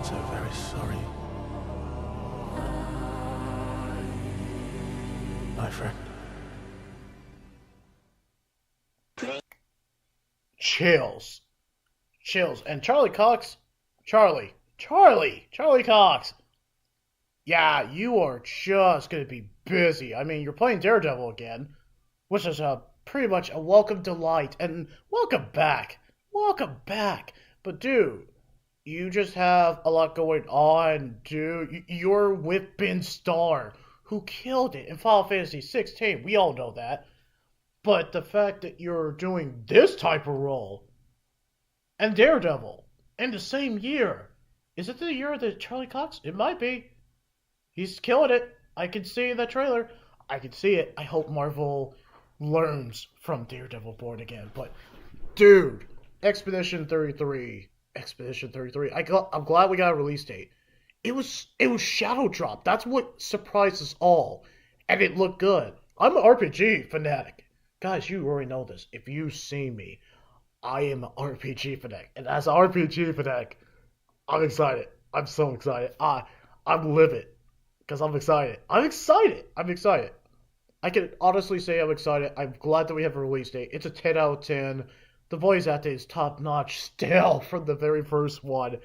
So very sorry. My friend. Chills. And Charlie Cox, Charlie Cox. Yeah, you are just gonna be busy. I mean, you're playing Daredevil again, which is pretty much a welcome delight, and welcome back. But dude, you just have a lot going on, dude. You're with Ben Starr, who killed it in Final Fantasy 16. We all know that. But the fact that you're doing this type of role and Daredevil in the same year, is it the year that Charlie Cox? It might be. He's killing it. I can see the trailer. I can see it. I hope Marvel learns from Daredevil Born Again. But dude, Expedition 33. I'm glad we got a release date. It was Shadow Drop. That's what surprised us all, and it looked good. I'm an RPG fanatic, guys. You already know this. If you see me, I am an RPG fanatic, and as an RPG fanatic, I'm excited. I'm so excited. I'm livid because I'm excited. I'm excited. I can honestly say I'm excited. I'm glad that we have a release date. It's a 10 out of 10. The voice acting is top notch still from the very first one.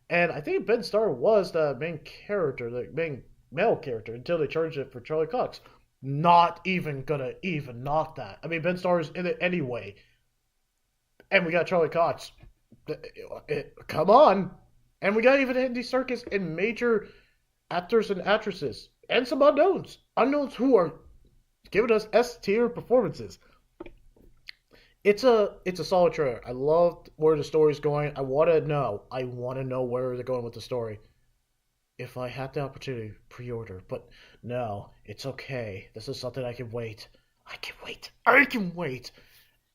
And I think Ben Starr was the main character, the main male character, until they changed it for Charlie Cox. Not even gonna even knock that. I mean, Ben Starr is in it anyway. And we got Charlie Cox. Come on. And we got even Andy Serkis and major actors and actresses. And some unknowns. Unknowns who are giving us S-tier performances. It's a solid trailer. I loved where the story's going. I want to know where they're going with the story. If I had the opportunity, pre-order. But no, it's okay. This is something I can wait. I can wait.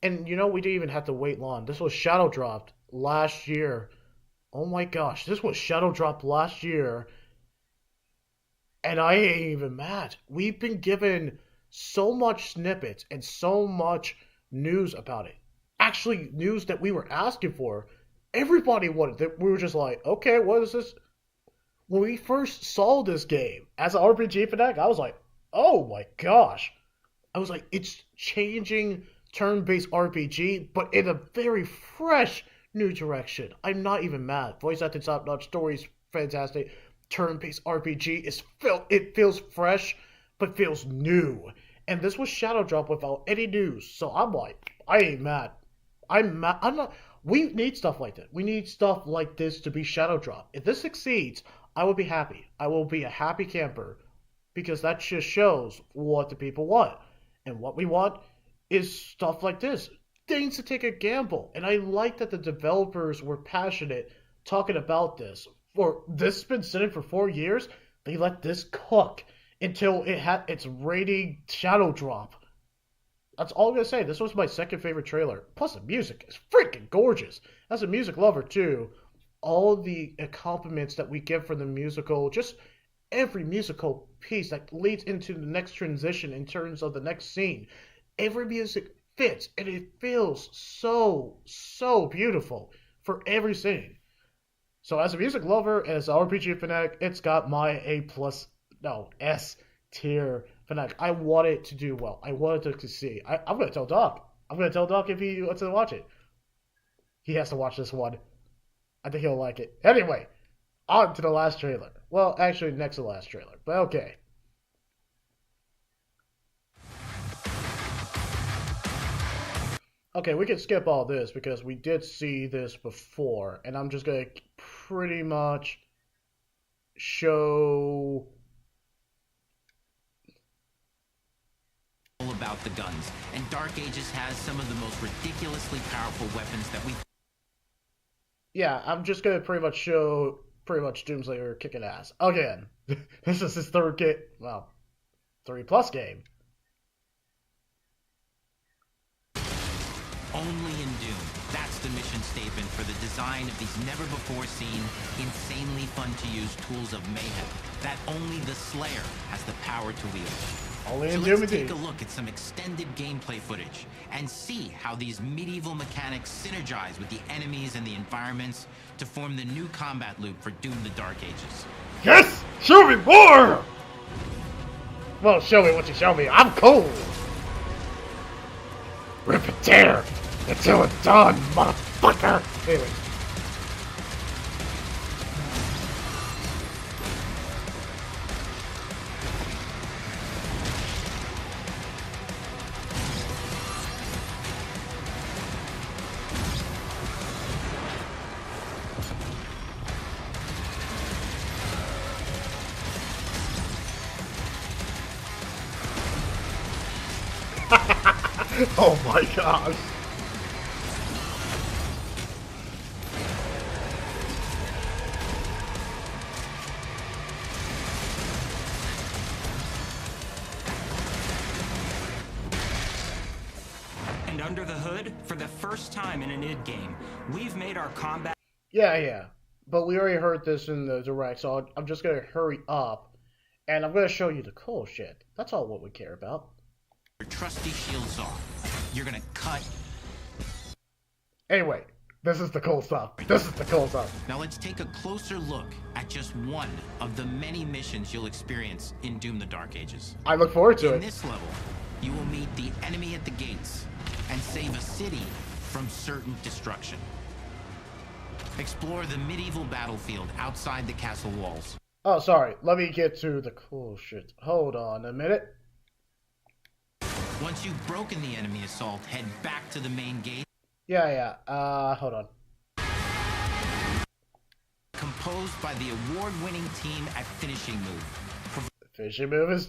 And you know, we didn't even have to wait long. This was Shadow Dropped last year. Oh my gosh, this was Shadow Dropped last year. And I ain't even mad. We've been given so much snippets and so much news about it. Actually, news that we were asking for. Everybody wanted that. We were just like, okay, what is this? When we first saw this game as an RPG fanatic, I was like, oh my gosh. I was like, it's changing turn-based RPG, but in a very fresh new direction. I'm not even mad. Voice acting top-notch, story's fantastic. Turn-based RPG it feels fresh, but feels new. And this was Shadow Drop without any news. So I'm like, I ain't mad. I'm not. We need stuff like that. We need stuff like this to be Shadow Drop. If this succeeds, I will be happy. I will be a happy camper. Because that just shows what the people want. And what we want is stuff like this. Things to take a gamble. And I like that the developers were passionate talking about this. This has been sitting for 4 years. They let this cook until it had its rating Shadow Drop. That's all I'm going to say. This was my second favorite trailer. Plus the music is freaking gorgeous. As a music lover too, all the accompaniments that we get from the musical, just every musical piece that leads into the next transition in terms of the next scene, every music fits and it feels so beautiful for every scene. So as a music lover and as an RPG fanatic, it's got my S tier fanatic. I want it to do well. I want it to succeed. I'm going to tell Doc. I'm going to tell Doc if he wants to watch it. He has to watch this one. I think he'll like it. Anyway, on to the last trailer. Well, actually, next to the last trailer. But okay. Okay, we can skip all this because we did see this before. And I'm just going to pretty much show about the guns, and Dark Ages has some of the most ridiculously powerful weapons that we've... Yeah, I'm just gonna pretty much show Doomslayer kicking ass. Again, this is his third game, well, 3+ game. Only in Doom. That's the mission statement for the design of these never-before-seen, insanely fun-to-use tools of mayhem that only the Slayer has the power to wield. Only so in Doom let's take indeed. a look at some extended gameplay footage and see how these medieval mechanics synergize with the enemies and the environments to form the new combat loop for Doom the Dark Ages. Yes! Show me more! Well, show me what you show me. I'm cool! Rip it tear until it's done, motherfucker! Anyway. Oh my gosh. And under the hood, for the first time in an id game, we've made our combat... Yeah. But we already heard this in the direct, so I'm just gonna hurry up. And I'm gonna show you the cool shit. That's all what we care about. Your trusty shields off. You're gonna cut... Anyway, this is the cool stuff. This is the cool stuff. Now let's take a closer look at just one of the many missions you'll experience in Doom the Dark Ages. I look forward to it. In this level, you will meet the enemy at the gates and save a city from certain destruction. Explore the medieval battlefield outside the castle walls. Oh, sorry. Let me get to the cool shit. Hold on a minute. Once you've broken the enemy assault, head back to the main gate. Yeah. Hold on. Composed by the award-winning team at Finishing Move. Finishing Move is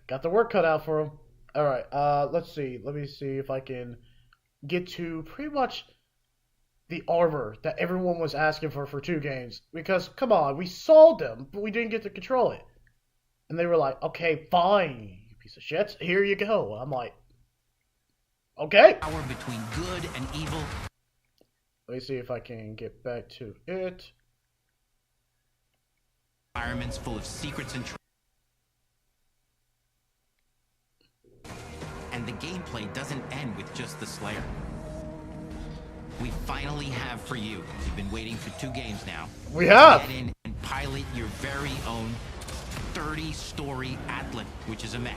got the work cut out for him. Alright, let's see. Let me see if I can get to pretty much the armor that everyone was asking for 2 games. Because, come on, we sold them, but we didn't get to control it. And they were like, okay, fine, you piece of shit. Here you go. I'm like, okay. Power between good and evil. Let me see if I can get back to it. Environments full of secrets and and the gameplay doesn't end with just the Slayer. We finally have for you. You've been waiting for 2 games now. We have! Get in and pilot your very own 30-story Atlan, which is a mech.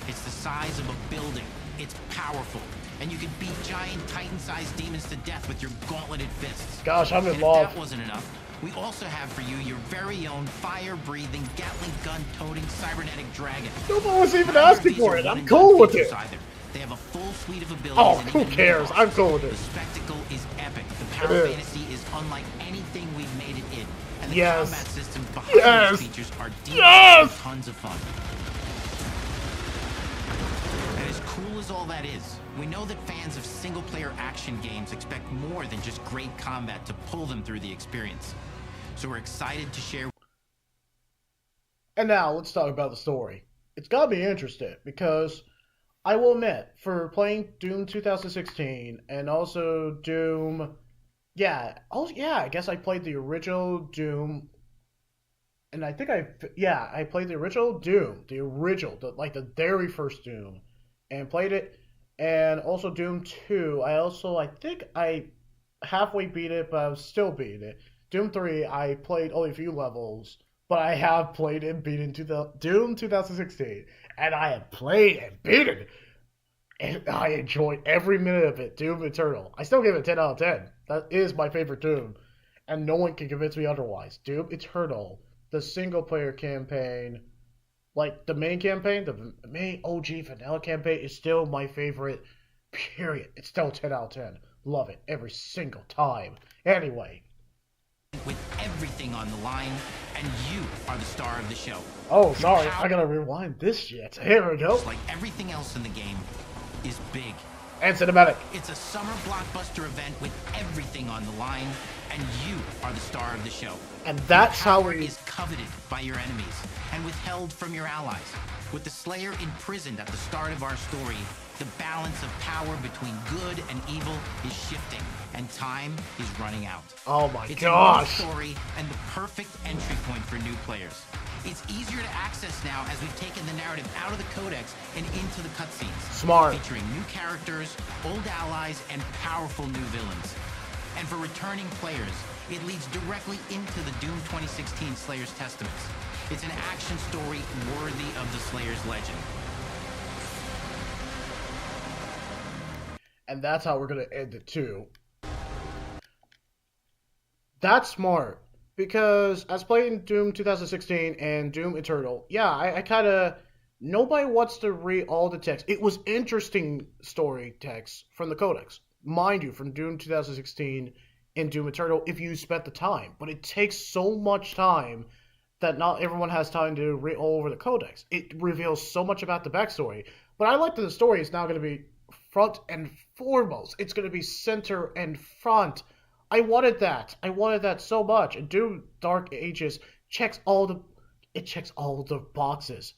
It's the size of a building. It's powerful. And you can beat giant Titan-sized demons to death with your gauntleted fists. Gosh, I'm in and love. If that wasn't enough, we also have for you your very own fire-breathing, Gatling gun-toting cybernetic dragon. No one was even asking for it. I'm cool with it. Either. They have a full suite of abilities. Oh, who cares? I'm cool with it. The spectacle is epic. The power fantasy is unlike anything we've made it in. And the combat systems behind these features are deep and tons of fun. And as cool as all that is, we know that fans of single-player action games expect more than just great combat to pull them through the experience. So we're excited to share. And now, let's talk about the story. It's got me interested, because I will admit, for playing Doom 2016, and also Doom... I guess I played the original Doom, and I think I played the original Doom, the very first Doom, and played it, and also Doom 2, I think I halfway beat it, but I was still beating it. Doom 3, I played only a few levels, but I have played and beaten Doom 2016, and I have played and beaten it, and I enjoyed every minute of it. Doom Eternal. I still give it 10 out of 10. That is my favorite Doom, and no one can convince me otherwise. Doom Eternal, the single-player campaign, like the main campaign, the main OG vanilla campaign is still my favorite, period. It's still 10 out of 10. Love it every single time. Anyway. With everything on the line, and you are the star of the show. Oh, sorry, I gotta rewind this shit. Here we go. Just like everything else in the game, is big. And cinematic. It's a summer blockbuster event with everything on the line, and you are the star of the show. And that's how it is coveted by your enemies and withheld from your allies. With the Slayer imprisoned at the start of our story, the balance of power between good and evil is shifting, and time is running out. Oh my gosh! It's a new story and the perfect entry point for new players. It's easier to access now as we've taken the narrative out of the codex and into the cutscenes. Smart. Featuring new characters, old allies, and powerful new villains. And for returning players, it leads directly into the Doom 2016 Slayer's Testaments. It's an action story worthy of the Slayer's legend. And that's how we're gonna end it too. That's smart. Because I was playing Doom 2016 and Doom Eternal. Yeah, I kind of... Nobody wants to read all the text. It was interesting story text from the codex. Mind you, from Doom 2016 and Doom Eternal, if you spent the time. But it takes so much time that not everyone has time to read all over the codex. It reveals so much about the backstory. But I like that the story is now going to be front and foremost. It's going to be center and front. I wanted that. I wanted that so much. And Doom Dark Ages checks all the boxes.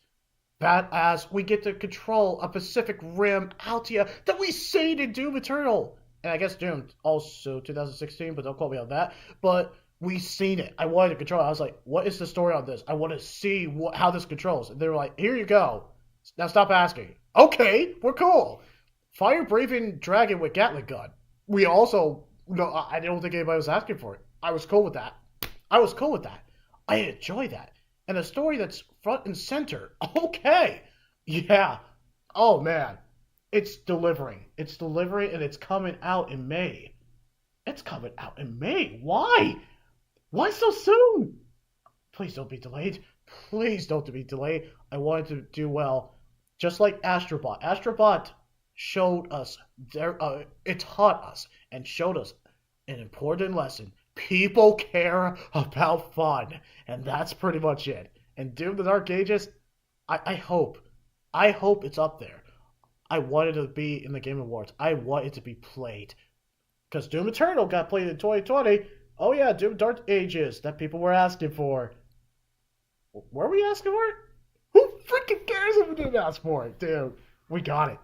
Badass, we get to control a Pacific Rim Altia that we seen in Doom Eternal. And I guess Doom also 2016, but don't quote me on that. But we seen it. I wanted to control it. I was like, what is the story on this? I want to see how this controls. And they were like, here you go. Now stop asking. Okay, we're cool. Fire breathing dragon with Gatling gun. We also... No, I don't think anybody was asking for it. I was cool with that. I enjoy that. And a story that's front and center. Okay. Yeah. Oh, man. It's delivering. It's delivering, and it's coming out in May. Why? Why so soon? Please don't be delayed. I wanted to do well. Just like Astrobot. Astrobot showed us, it taught us and showed us an important lesson. People care about fun, and that's pretty much it. And Doom the Dark Ages, I hope it's up there. I want it to be in the Game Awards. I want it to be played. Because Doom Eternal got played in 2020. Oh yeah, Doom Dark Ages that people were asking for. Were we asking for it? Who freaking cares if we didn't ask for it, dude? We got it.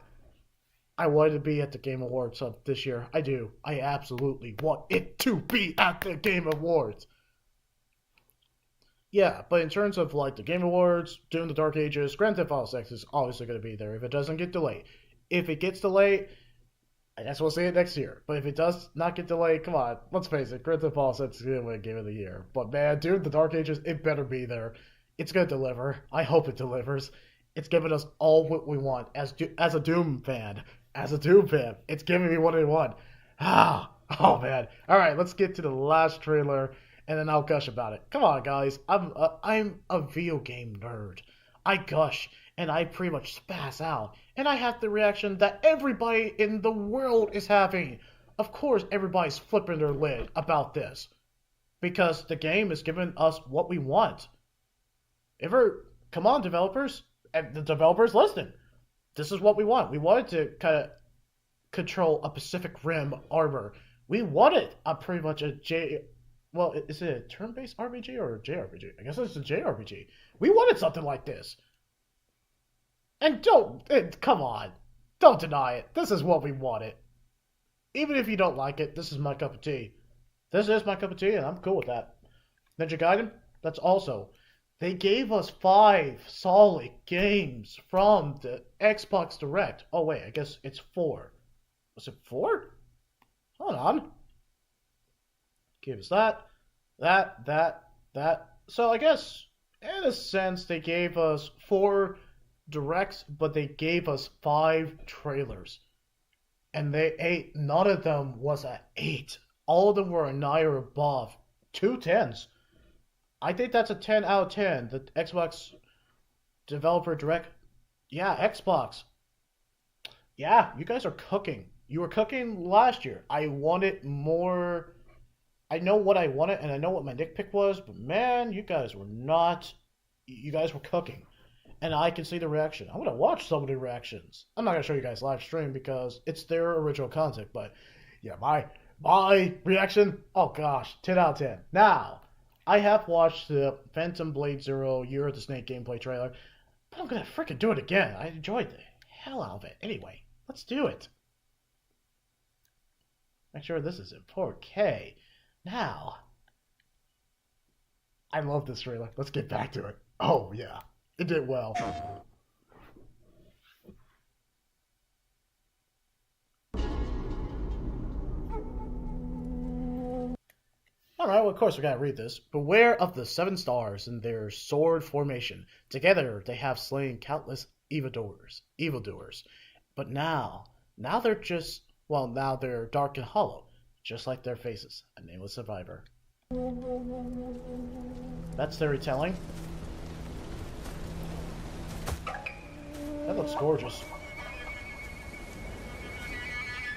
I wanted to be at the Game Awards this year. I do. I absolutely want it to be at the Game Awards. Yeah, but in terms of like the Game Awards, Doom the Dark Ages, Grand Theft Auto 6 is obviously going to be there if it doesn't get delayed. If it gets delayed, I guess we'll see it next year. But if it does not get delayed, come on, let's face it, Grand Theft Auto 6 is going to win Game of the Year. But man, Doom the Dark Ages, it better be there. It's going to deliver. I hope it delivers. It's giving us all what we want as a Doom fan. It's giving me what I want. Oh man. All right, let's get to the last trailer, and then I'll gush about it. Come on, guys. I'm a video game nerd. I gush, and I pretty much spaz out, and I have the reaction that everybody in the world is having. Of course, everybody's flipping their lid about this, because the game is giving us what we want. Come on, developers, and the developers listening. This is what we want. We wanted to kind of control a Pacific Rim armor. We wanted pretty much a well, is it a turn-based RPG or a JRPG? I guess it's a JRPG. We wanted something like this. And come on. Don't deny it. This is what we wanted. Even if you don't like it, this is my cup of tea. This is my cup of tea, and I'm cool with that. Ninja Gaiden, that's also... They gave us 5 solid games from the Xbox Direct. Oh, wait, I guess it's 4. Was it 4? Hold on. Gave us that. So I guess, in a sense, they gave us 4 Directs, but they gave us 5 trailers. And none of them was an 8. All of them were a 9 or above. 2 10s. I think that's a 10 out of 10. The Xbox Developer Direct. Yeah, Xbox. Yeah, you guys are cooking. You were cooking last year. I wanted more I know what I wanted and I know what my nitpick was, but man, you guys were cooking. And I can see the reaction. I'm going to watch some of the reactions. I'm not going to show you guys live stream because it's their original content, but yeah, my reaction, oh gosh, 10 out of 10. Now, I have watched the Phantom Blade Zero Year of the Snake gameplay trailer, but I'm going to freaking do it again. I enjoyed the hell out of it. Anyway, let's do it. Make sure this is in 4K. Now, I love this trailer. Let's get back to it. Oh, yeah. It did well. Alright, well, of course we gotta read this. Beware of the 7 stars in their sword formation. Together they have slain countless evildoers. But now they're now they're dark and hollow, just like their faces. A nameless survivor. That's their retelling. That looks gorgeous.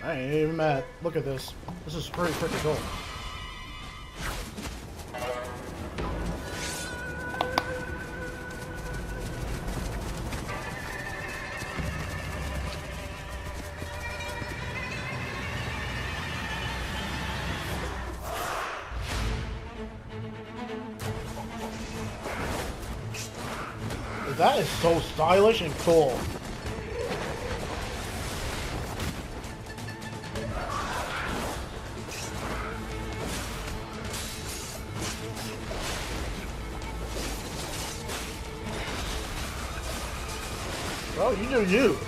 I ain't even mad. Look at this. This is pretty freaking cool. That is so stylish and cool. Bro, you do you.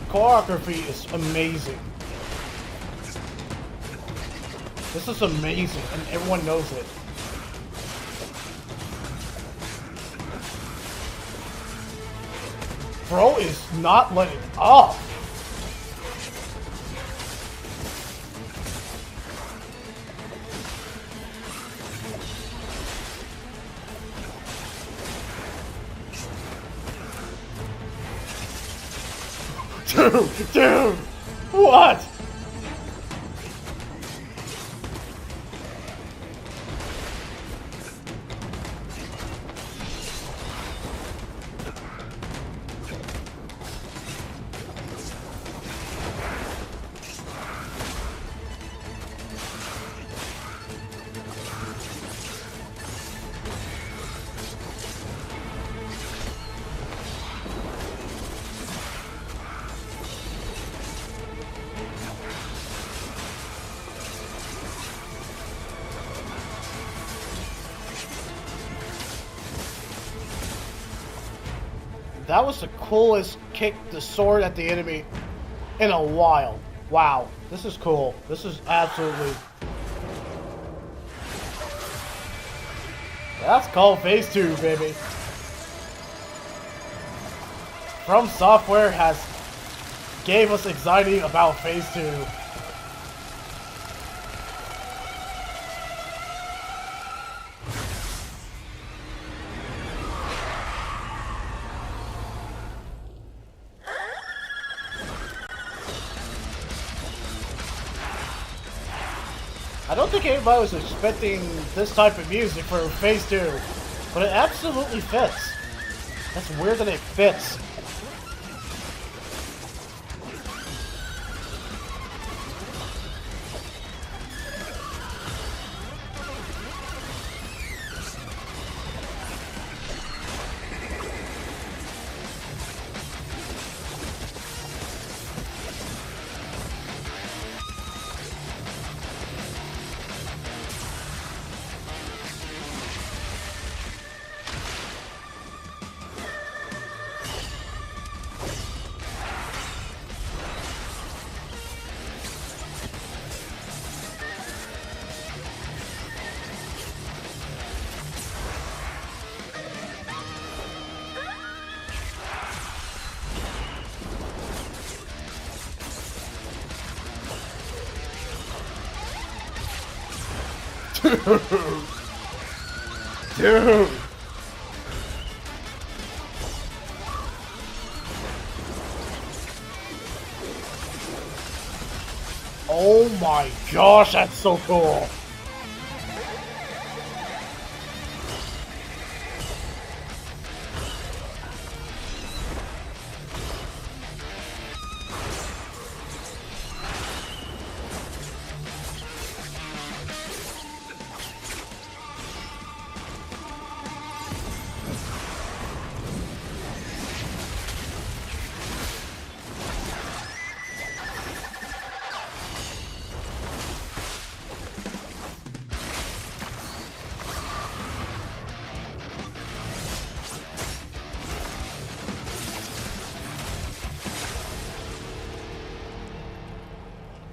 Choreography is amazing. This is amazing, and everyone knows it. Bro is not letting up. Dude, what? That was the coolest kick the sword at the enemy in a while. Wow, this is cool. This is absolutely... That's called Phase 2, baby. From Software has gave us anxiety about Phase 2. I don't think anybody was expecting this type of music for Phase 2, but it absolutely fits. That's weird that it fits. Dude! Oh my gosh, that's so cool!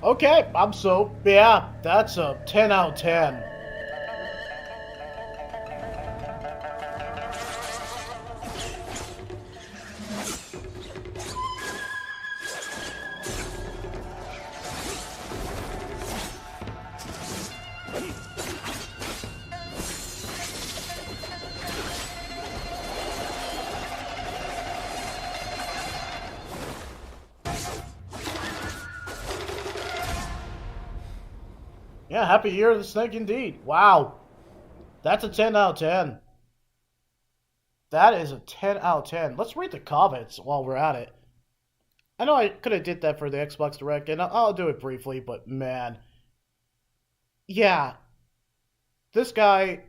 Okay, yeah, that's a 10 out of 10. Yeah, happy year of the snake indeed. Wow. That's a 10 out of 10. That is a 10 out of 10. Let's read the comments while we're at it. I know I could have did that for the Xbox Direct, and I'll do it briefly, but man. Yeah. This guy...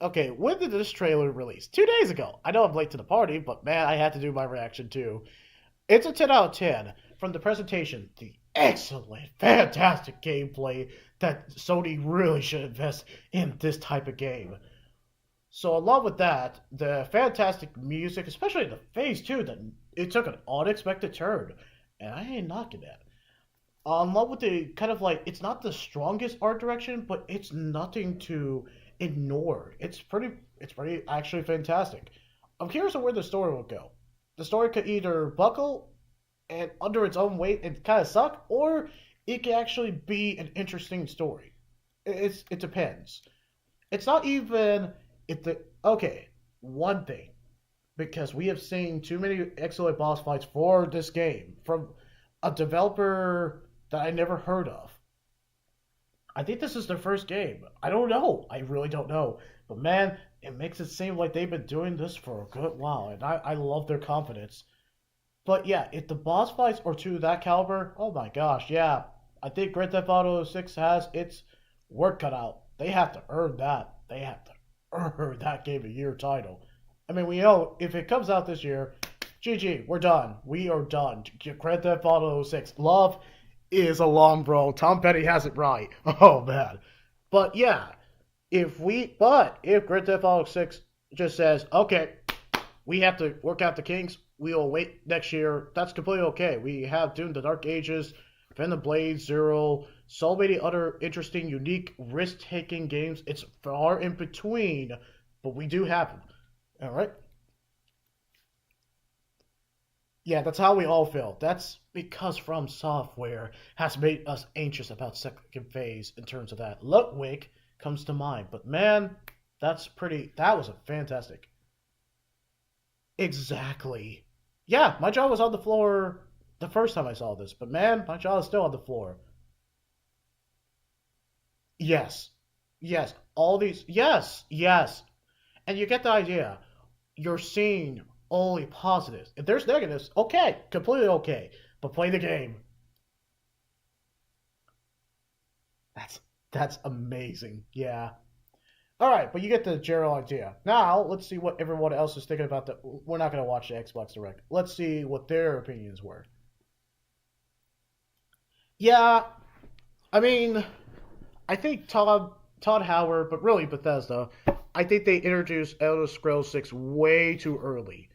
Okay, when did this trailer release? 2 days ago. I know I'm late to the party, but man, I had to do my reaction too. It's a 10 out of 10. From the presentation, the excellent, fantastic gameplay that Sony really should invest in this type of game. So along with that, the fantastic music, especially in the Phase 2, it took an unexpected turn. And I ain't knocking that. Along with the kind of like, it's not the strongest art direction, but it's nothing to ignore. It's pretty actually fantastic. I'm curious on where the story will go. The story could either buckle and under its own weight and kind of suck, or it could actually be an interesting story. It depends. It's not even one thing, because we have seen too many excellent boss fights for this game from a developer that I never heard of. I think this is their first game. I don't know. I really don't know. But man, it makes it seem like they've been doing this for a good while, and I love their confidence. But yeah, if the boss fights are to that caliber, oh my gosh, yeah. I think Grand Theft Auto 6 has its work cut out. They have to earn that. They have to earn that Game of the Year title. I mean, we know if it comes out this year, GG, we're done. We are done. Grand Theft Auto 6. Love is a long bro. Tom Petty has it right. Oh man. But yeah, if Grand Theft Auto 6 just says, okay, we have to work out the kinks, we'll wait next year, that's completely okay. We have Doom: The Dark Ages, Phantom Blade, Zero, so many other interesting, unique, risk-taking games. It's far in between, but we do have them. Alright? Yeah, that's how we all feel. That's because From Software has made us anxious about second phase in terms of that. Ludwig comes to mind, but man, that was a fantastic. Exactly. Yeah, my jaw was on the floor the first time I saw this, but man, my jaw is still on the floor. Yes. All these, yes. And you get the idea. You're seeing only positives. If there's negatives, okay, completely okay, but play the game. That's amazing. Yeah. Alright, but you get the general idea. Now, let's see what everyone else is thinking about we're not going to watch the Xbox Direct. Let's see what their opinions were. Yeah, I mean, I think Todd Howard, but really Bethesda, I think they introduced Elder Scrolls 6 way too early.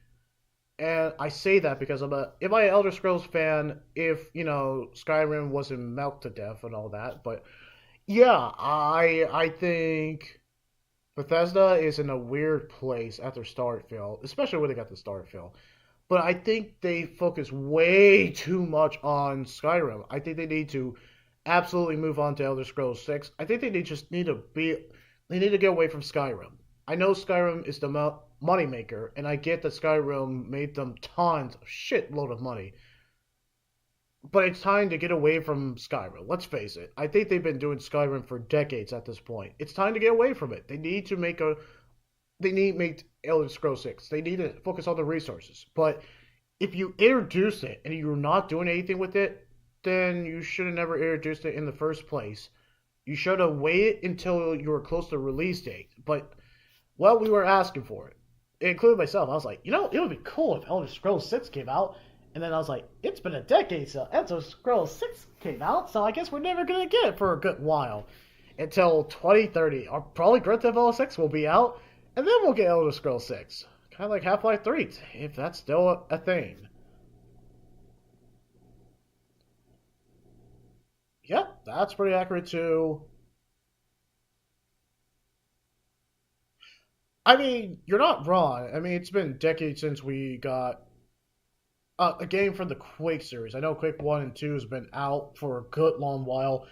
And I say that because am I an Elder Scrolls fan if, Skyrim wasn't milked to death and all that. But yeah, I think Bethesda is in a weird place after Starfield, especially when they got the Starfield. But I think they focus way too much on Skyrim. I think they need to absolutely move on to Elder Scrolls 6. I think they need to get away from Skyrim. I know Skyrim is the moneymaker, and I get that Skyrim made them shitload of money. But it's time to get away from Skyrim. Let's face it. I think they've been doing Skyrim for decades at this point. It's time to get away from it. They need to make Elder Scrolls 6. They need to focus on the resources. But if you introduce it and you're not doing anything with it, then you should have never introduced it in the first place. You should have waited until you were close to the release date. But, well, we were asking for it. Including myself. I was like, it would be cool if Elder Scrolls 6 came out. And then I was like, it's been a decade since Elder Scrolls 6 came out, so I guess we're never going to get it for a good while. Until 2030. Or probably Grand Theft Auto 6 will be out, and then we'll get Elder Scrolls 6. Kind of like Half-Life 3, if that's still a thing. Yep, that's pretty accurate too. I mean, you're not wrong. I mean, it's been decades since we got a game from the Quake series. I know Quake 1 and 2 has been out for a good long while.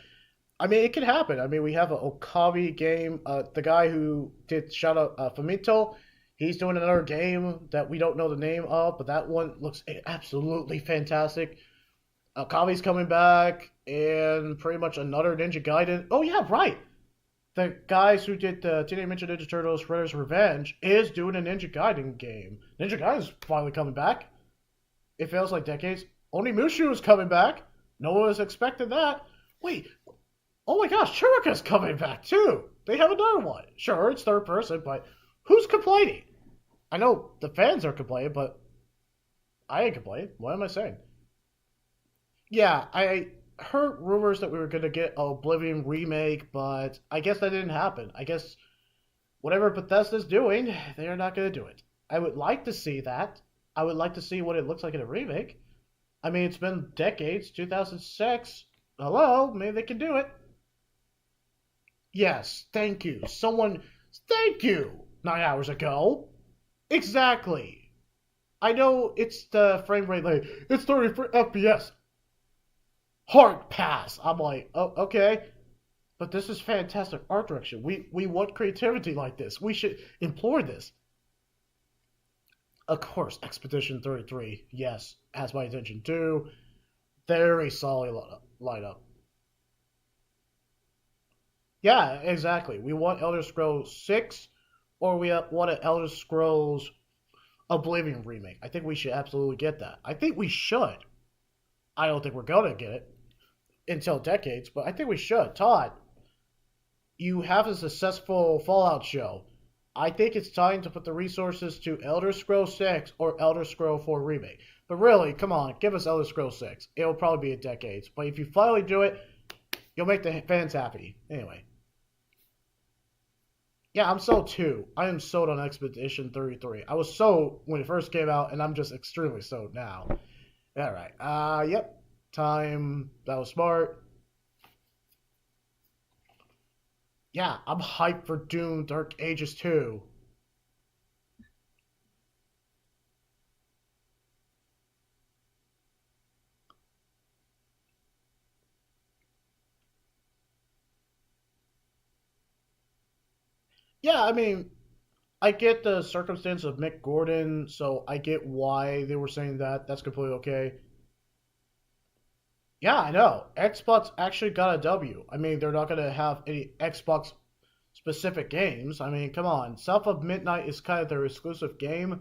I mean, it can happen. I mean, we have an Okabe game. The guy who did Shadow Fumito, he's doing another game that we don't know the name of, but that one looks absolutely fantastic. Okabe's coming back, and pretty much another Ninja Gaiden. Oh, yeah, right! The guys who did the Teenage Mutant Ninja Turtles Shredder's Revenge is doing a Ninja Gaiden game. Ninja Gaiden's finally coming back. It feels like decades. Onimusha is coming back. No one was expecting that. Wait, oh my gosh, Shurika's coming back too. They have another one. Sure, it's third person, but who's complaining? I know the fans are complaining, but I ain't complaining. What am I saying? Yeah, I heard rumors that we were going to get an Oblivion remake, but I guess that didn't happen. I guess whatever Bethesda's doing, they're not going to do it. I would like to see that. I would like to see what it looks like in a remake. I mean, it's been decades, 2006. Hello, maybe they can do it. Yes, thank you. Thank you! 9 hours ago. Exactly. I know it's the frame rate, like, it's 30 FPS. Hard pass. I'm like, oh, okay. But this is fantastic art direction. We want creativity like this. We should implore this. Of course, Expedition 33, yes, has my attention too. Very solid lineup. Yeah, exactly. We want Elder Scrolls 6, or we want an Elder Scrolls Oblivion remake. I think we should absolutely get that. I think we should. I don't think we're going to get it until decades, but I think we should. Todd, you have a successful Fallout show. I think it's time to put the resources to Elder Scrolls 6 or Elder Scrolls 4 Remake. But really, come on, give us Elder Scrolls 6. It'll probably be in decades. But if you finally do it, you'll make the fans happy. Anyway. Yeah, I'm sold too. I am sold on Expedition 33. I was sold when it first came out, and I'm just extremely sold now. Alright, yep. Time. That was smart. Yeah, I'm hyped for Doom Dark Ages 2. Yeah, I mean, I get the circumstance of Mick Gordon, so I get why they were saying that. That's completely okay. Yeah, I know. Xbox actually got a W. I mean, they're not going to have any Xbox-specific games. I mean, come on. South of Midnight is kind of their exclusive game.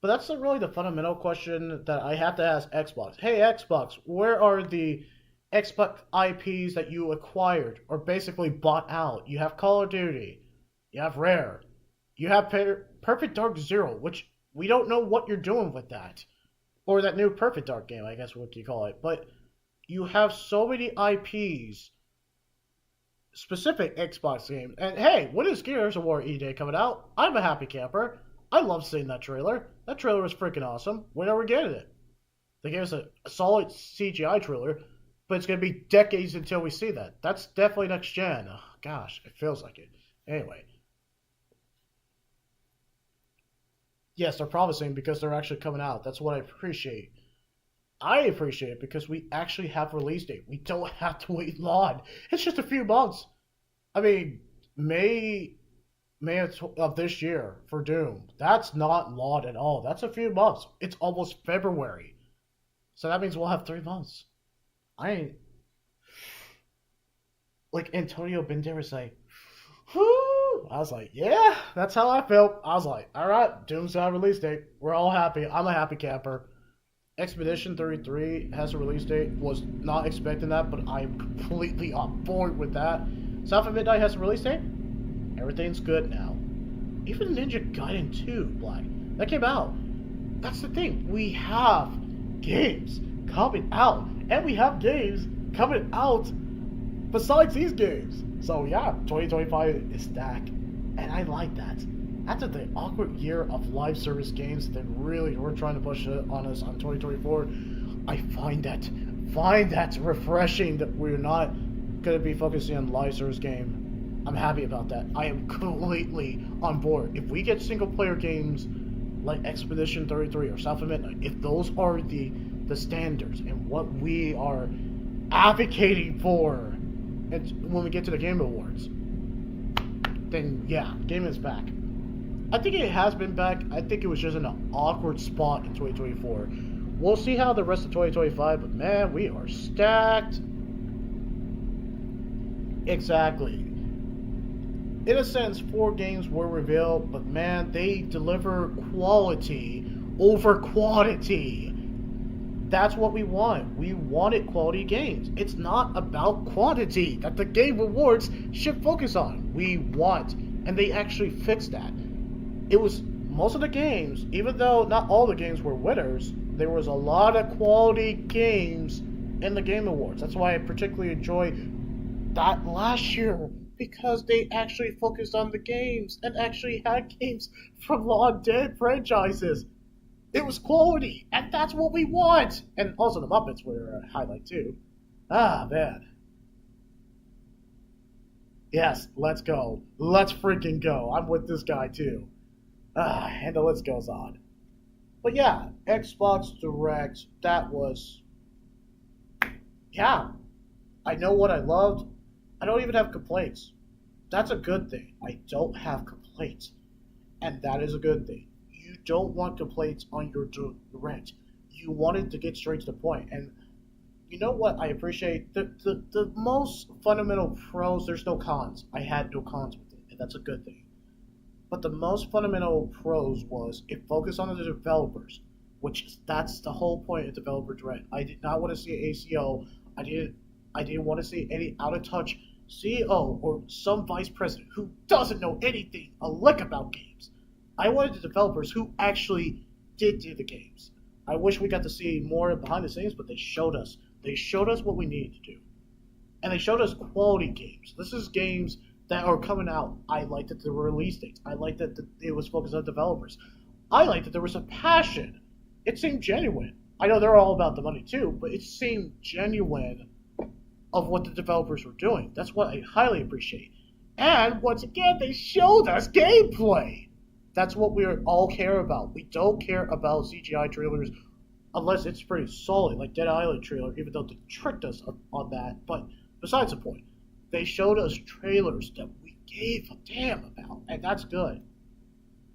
But that's not really the fundamental question that I have to ask Xbox. Hey, Xbox, where are the Xbox IPs that you acquired or basically bought out? You have Call of Duty. You have Rare. You have Perfect Dark Zero, which we don't know what you're doing with that. Or that new Perfect Dark game, I guess what you call it. But you have so many IPs, specific Xbox games. And hey, when is Gears of War E-Day coming out? I'm a happy camper. I love seeing that trailer. That trailer was freaking awesome. When are we getting it? They gave us a solid CGI trailer, but it's going to be decades until we see that. That's definitely next gen. Oh, gosh, it feels like it. Anyway. Yes, they're promising because they're actually coming out. That's what I appreciate. I appreciate it because we actually have a release date. We don't have to wait long. It's just a few months. I mean, May of this year for Doom. That's not long at all. That's a few months. It's almost February. So that means we'll have 3 months. Like Antonio Banderas like, whoo! I was like, yeah, that's how I felt. I was like, all right, Doom's got a release date. We're all happy. I'm a happy camper. Expedition 33 has a release date. Was not expecting that, but I'm completely on board with that. South of Midnight has a release date. Everything's good now. Even Ninja Gaiden 2, Black. That came out. That's the thing. We have games coming out. And we have games coming out besides these games. So yeah, 2025 is stacked. And I like that. After the awkward year of live service games that really were trying to push it on us on 2024, I find that refreshing that we're not going to be focusing on live service game. I'm happy about that. I am completely on board. If we get single player games like Expedition 33 or South of Midnight, if those are the standards and what we are advocating for, and when we get to the Game Awards, then yeah, gaming is back. I think it has been back. I think it was just in an awkward spot in 2024. We'll see how the rest of 2025, but man, we are stacked. Exactly. In a sense, 4 games were revealed, but man, they deliver quality over quantity. That's what we want. We wanted quality games. It's not about quantity that the Game Awards should focus on. We want, and they actually fixed that. It was most of the games, even though not all the games were winners, there was a lot of quality games in the Game Awards. That's why I particularly enjoyed that last year, because they actually focused on the games and actually had games from long dead franchises. It was quality, and that's what we want. And also the Muppets were a highlight too. Ah, man. Yes, let's go. Let's freaking go. I'm with this guy too. And the list goes on. But yeah, Xbox Direct, that was... Yeah. I know what I loved. I don't even have complaints. That's a good thing. I don't have complaints. And that is a good thing. You don't want complaints on your Direct. You wanted to get straight to the point. And you know what I appreciate? The most fundamental pros, there's no cons. I had no cons with it, and that's a good thing. But the most fundamental pros was it focused on the developers, that's the whole point of Developer Direct. I did not want to see an ACO. I didn't want to see any out-of-touch CEO or some vice president who doesn't know anything a lick about games. I wanted the developers who actually did do the games. I wish we got to see more behind the scenes, but they showed us. They showed us what we needed to do. And they showed us quality games. This is games that are coming out. I liked that there were release dates. I liked that it was focused on developers. I liked that there was a passion. It seemed genuine. I know they're all about the money too, but it seemed genuine of what the developers were doing. That's what I highly appreciate. And once again, they showed us gameplay. That's what we all care about. We don't care about CGI trailers unless it's pretty solid, like Dead Island trailer, even though they tricked us on that. But besides the point, they showed us trailers that we gave a damn about, and that's good.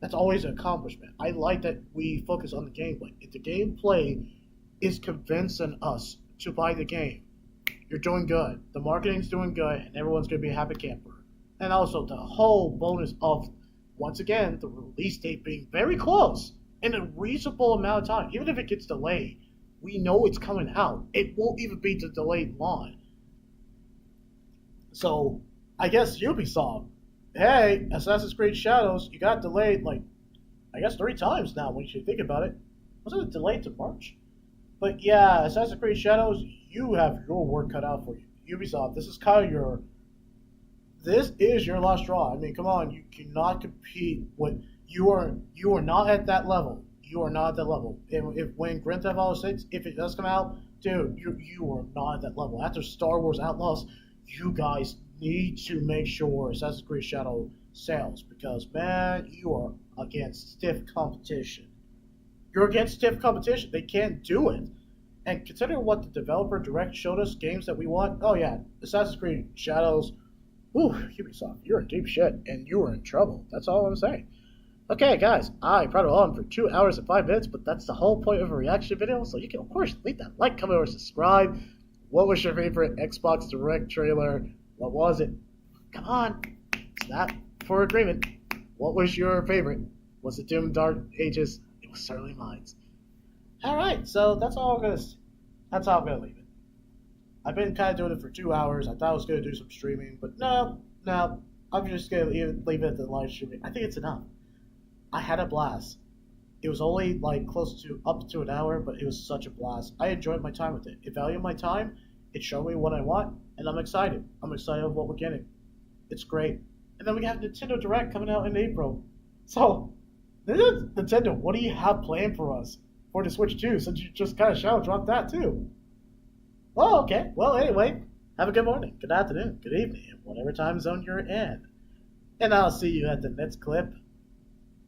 That's always an accomplishment. I like that we focus on the gameplay. If the gameplay is convincing us to buy the game, you're doing good. The marketing's doing good, and everyone's going to be a happy camper. And also the whole bonus of, once again, the release date being very close in a reasonable amount of time. Even if it gets delayed, we know it's coming out. It won't even be the delayed line. So, I guess Ubisoft, hey, Assassin's Creed Shadows, you got delayed, like, I guess 3 times now when you think about it. Wasn't it delayed to March? But yeah, Assassin's Creed Shadows, you have your work cut out for you. Ubisoft, this is kind of this is your last straw. I mean, come on, you cannot compete with, you are not at that level. You are not at that level. If when Grand Theft Auto 6, if it does come out, dude, you are not at that level. After Star Wars Outlaws, you guys need to make sure Assassin's Creed Shadow sells, because, man, you are against stiff competition. You're against stiff competition. They can't do it. And considering what the developer direct showed us, games that we want, oh yeah, Assassin's Creed Shadows, ooh, Ubisoft, you're in deep shit, and you are in trouble. That's all I'm saying. Okay, guys, I prattled on for 2 hours and 5 minutes, but that's the whole point of a reaction video, so you can, of course, leave that like, comment, or subscribe. What was your favorite Xbox Direct trailer? What was it? Come on, it's that for agreement. What was your favorite? Was it Doom Dark Ages? It was certainly mine. Alright, so that's all I'm gonna leave it. I've been kind of doing it for 2 hours. I thought I was gonna do some streaming, but no, I'm just gonna leave it at the live streaming. I think it's enough. I had a blast. It was only like close to up to an hour, but it was such a blast. I enjoyed my time with it. It valued my time. It showed me what I want, and I'm excited. I'm excited of what we're getting. It's great. And then we have Nintendo Direct coming out in April. So, Nintendo, what do you have planned for us for the Switch 2? Since you just kind of shadow dropped that too. Oh, okay. Well, anyway, have a good morning, good afternoon, good evening, whatever time zone you're in. And I'll see you at the next clip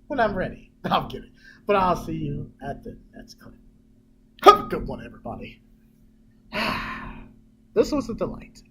when I'm ready. No, I'm kidding. But I'll see you at the next clip. Have a good one, everybody. This was a delight.